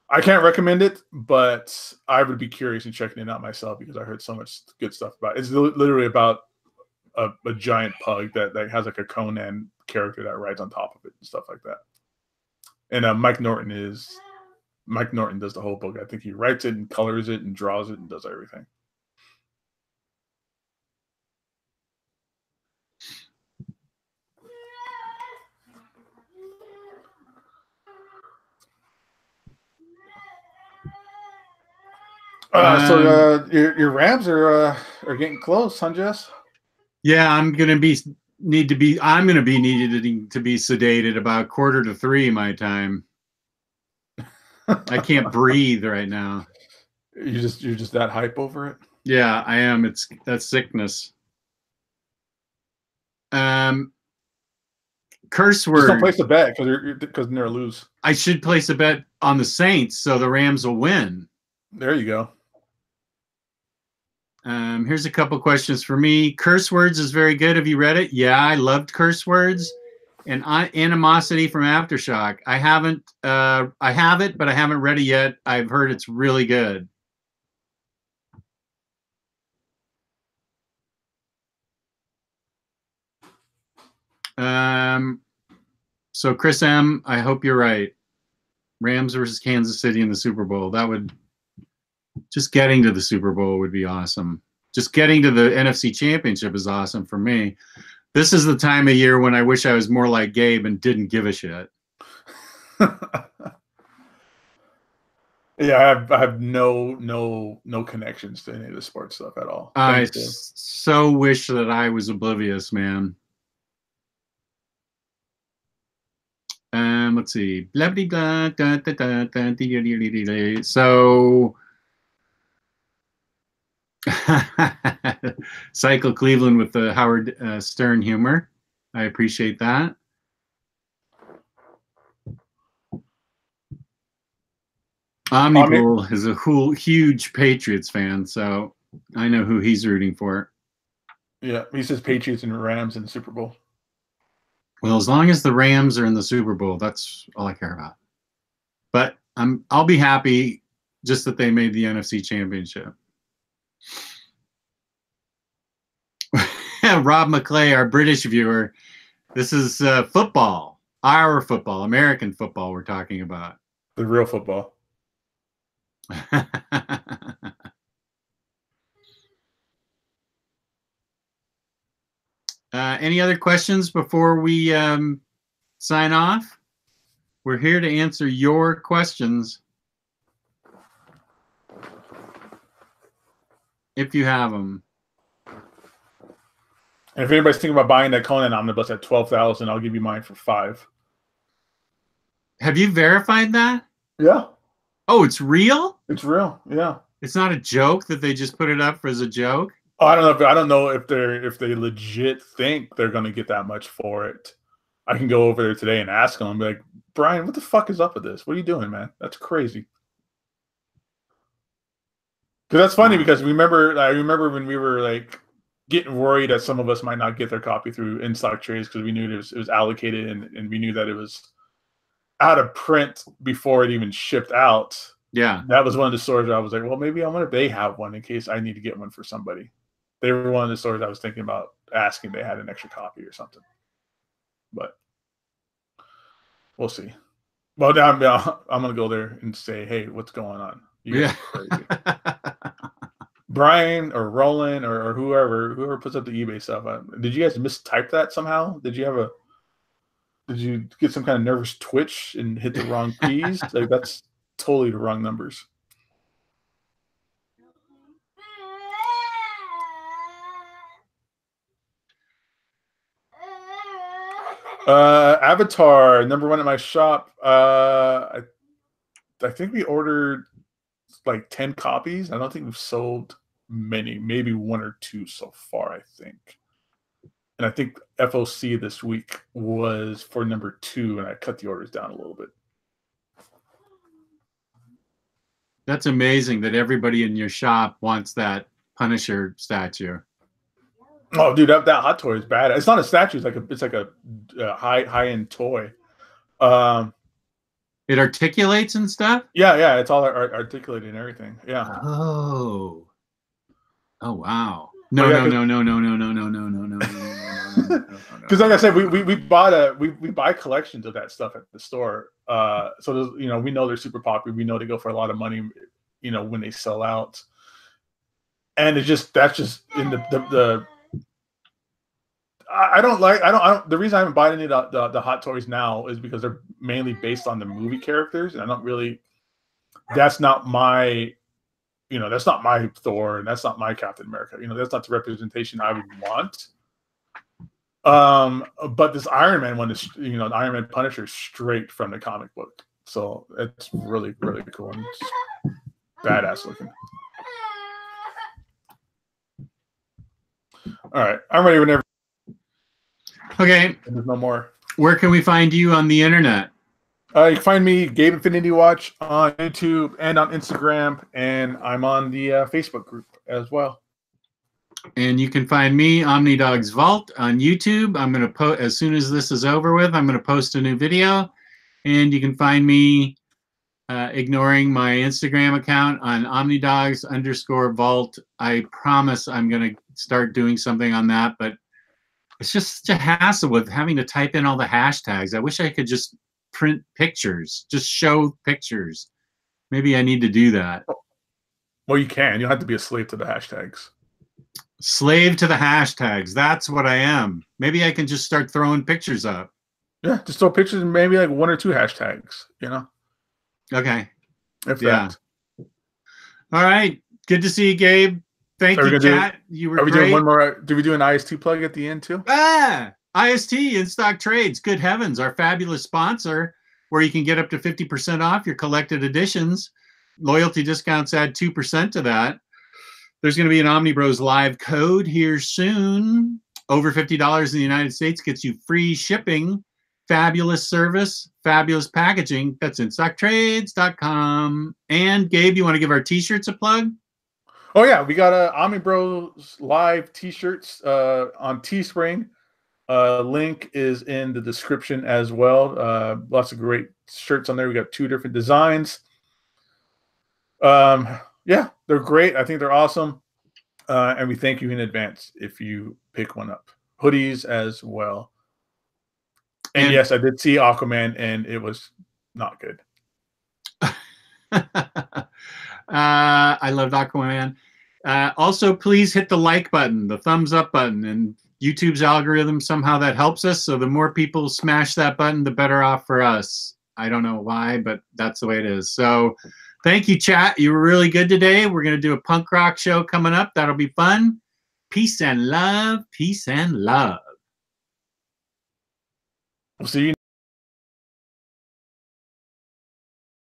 S2: I can't recommend it, but I would be curious in checking it out myself because I heard so much good stuff about it. It's literally about a giant pug that has like a Conan character that rides on top of it and stuff like that. And Mike Norton does the whole book. I think he writes it and colors it and draws it and does everything. Your Rams are getting close, huh, Jess?
S1: Yeah, I'm gonna be needed to be sedated about 2:45 my time. I can't breathe right now.
S2: You're just that hype over it?
S1: Yeah, I am. That's sickness. Curse word.
S2: Just don't place a bet because they're lose.
S1: I should place a bet on the Saints so the Rams will win.
S2: There you go.
S1: Here's a couple questions for me. Curse words is very good. Have you read it? Yeah, I loved curse words. And Animosity from Aftershock. I have it, but I haven't read it yet. I've heard it's really good. So Chris M, I hope you're right. Rams versus Kansas City in the Super Bowl. That would just getting to the Super Bowl would be awesome. Just getting to the NFC Championship is awesome for me. This is the time of year when I wish I was more like Gabe and didn't give a shit.
S2: Yeah, I have no connections to any of the sports stuff at all.
S1: I so wish that I was oblivious, man. Let's see. Blah, blah, blah, da, da, da, da, da, so Cycle Cleveland with the Howard Stern humor. I appreciate that. OmniBros is a huge Patriots fan, so I know who he's rooting for.
S2: Yeah, he says Patriots and Rams in the Super Bowl.
S1: Well, as long as the Rams are in the Super Bowl, that's all I care about. But I'll be happy just that they made the NFC Championship. Rob McClay, our British viewer, this is football, our football, American football we're talking about.
S2: The real football.
S1: Any other questions before we sign off? We're here to answer your questions. If you have them.
S2: And if anybody's thinking about buying that Conan Omnibus at $12,000, I'll give you mine for $5,000.
S1: Have you verified that?
S2: Yeah.
S1: Oh, it's real?
S2: It's real. Yeah.
S1: It's not a joke that they just put it up as a joke?
S2: Oh, I don't know if they legit think they're going to get that much for it. I can go over there today and ask them and be like, Brian, what the fuck is up with this? What are you doing, man? That's crazy. Because that's funny because I remember when we were like getting worried that some of us might not get their copy through in-stock trades because we knew it was allocated and we knew that it was out of print before it even shipped out.
S1: Yeah.
S2: That was one of the stores where I was like, well, maybe I wonder if they have one in case I need to get one for somebody. They were one of the stores I was thinking about asking if they had an extra copy or something. But we'll see. Well, now I'm going to go there and say, hey, what's going on? You guys are crazy. Brian or Roland or whoever puts up the eBay stuff. Did you guys mistype that somehow? Did you get some kind of nervous twitch and hit the wrong keys? Like that's totally the wrong numbers. Avatar #1 at my shop. I think we ordered like 10 copies. I don't think we've sold many, maybe 1 or 2 so far, I think. And I think FOC this week was for #2, and I cut the orders down a little bit.
S1: That's amazing that everybody in your shop wants that Punisher statue.
S2: Oh, dude, that Hot Toy is bad. It's not a statue. It's like a high-end toy.
S1: It articulates and stuff?
S2: Yeah. It's all articulated and everything. Yeah.
S1: Oh, wow. No.
S2: Because like I said, we buy collections of that stuff at the store. So we know they're super popular. We know they go for a lot of money. When they sell out, and that's just in the. The reason I haven't bought any of the Hot Toys now is because they're mainly based on the movie characters, and I don't really. That's not my you know, that's not my Thor and that's not my Captain America. You know, that's not the representation I would want. But this Iron Man one is, you know, the Iron Man Punisher is straight from the comic book. So it's really, really cool and it's badass looking. All right, I'm ready whenever.
S1: Okay.
S2: There's no more.
S1: Where can we find you on the internet?
S2: You can find me, Gabe Infinity Watch, on YouTube and on Instagram, and I'm on the Facebook group as well.
S1: And you can find me, Omnidog's Vault, on YouTube. I'm going to post, as soon as this is over with, I'm going to post a new video. And you can find me ignoring my Instagram account on Omnidogs_Vault. I promise I'm going to start doing something on that, but it's just such a hassle with having to type in all the hashtags. I wish I could just print pictures, just show pictures. Maybe I need to do that.
S2: Well, you can. You don't have to be a slave to the hashtags.
S1: Slave to the hashtags. That's what I am. Maybe I can just start throwing pictures up.
S2: Yeah, just throw pictures and maybe like 1 or 2 hashtags, you know?
S1: Okay.
S2: If
S1: Yeah.
S2: that.
S1: All right. Good to see you, Gabe. Thank you, chat. You were
S2: Are we
S1: great.
S2: doing one more? Do we do an IST plug at the end too?
S1: IST, In Stock Trades. Good heavens, our fabulous sponsor, where you can get up to 50% off your collected editions. Loyalty discounts add 2% to that. There's going to be an OmniBros live code here soon. Over $50 in the United States gets you free shipping. Fabulous service, fabulous packaging. That's InStockTrades.com. And Gabe, you want to give our t-shirts a plug?
S2: Oh yeah, we got OmniBros live t-shirts on Teespring. Link is in the description as well. Lots of great shirts on there. We got 2 different designs. Yeah, they're great. I think they're awesome. And we thank you in advance if you pick one up. Hoodies as well. And yes, I did see Aquaman, and it was not good.
S1: I loved Aquaman. Also, please hit the like button, the thumbs up button, and YouTube's algorithm, somehow that helps us. So the more people smash that button, the better off for us. I don't know why, but that's the way it is. So thank you, chat. You were really good today. We're going to do a punk rock show coming up. That'll be fun. Peace and love. Peace and love.
S2: We'll see you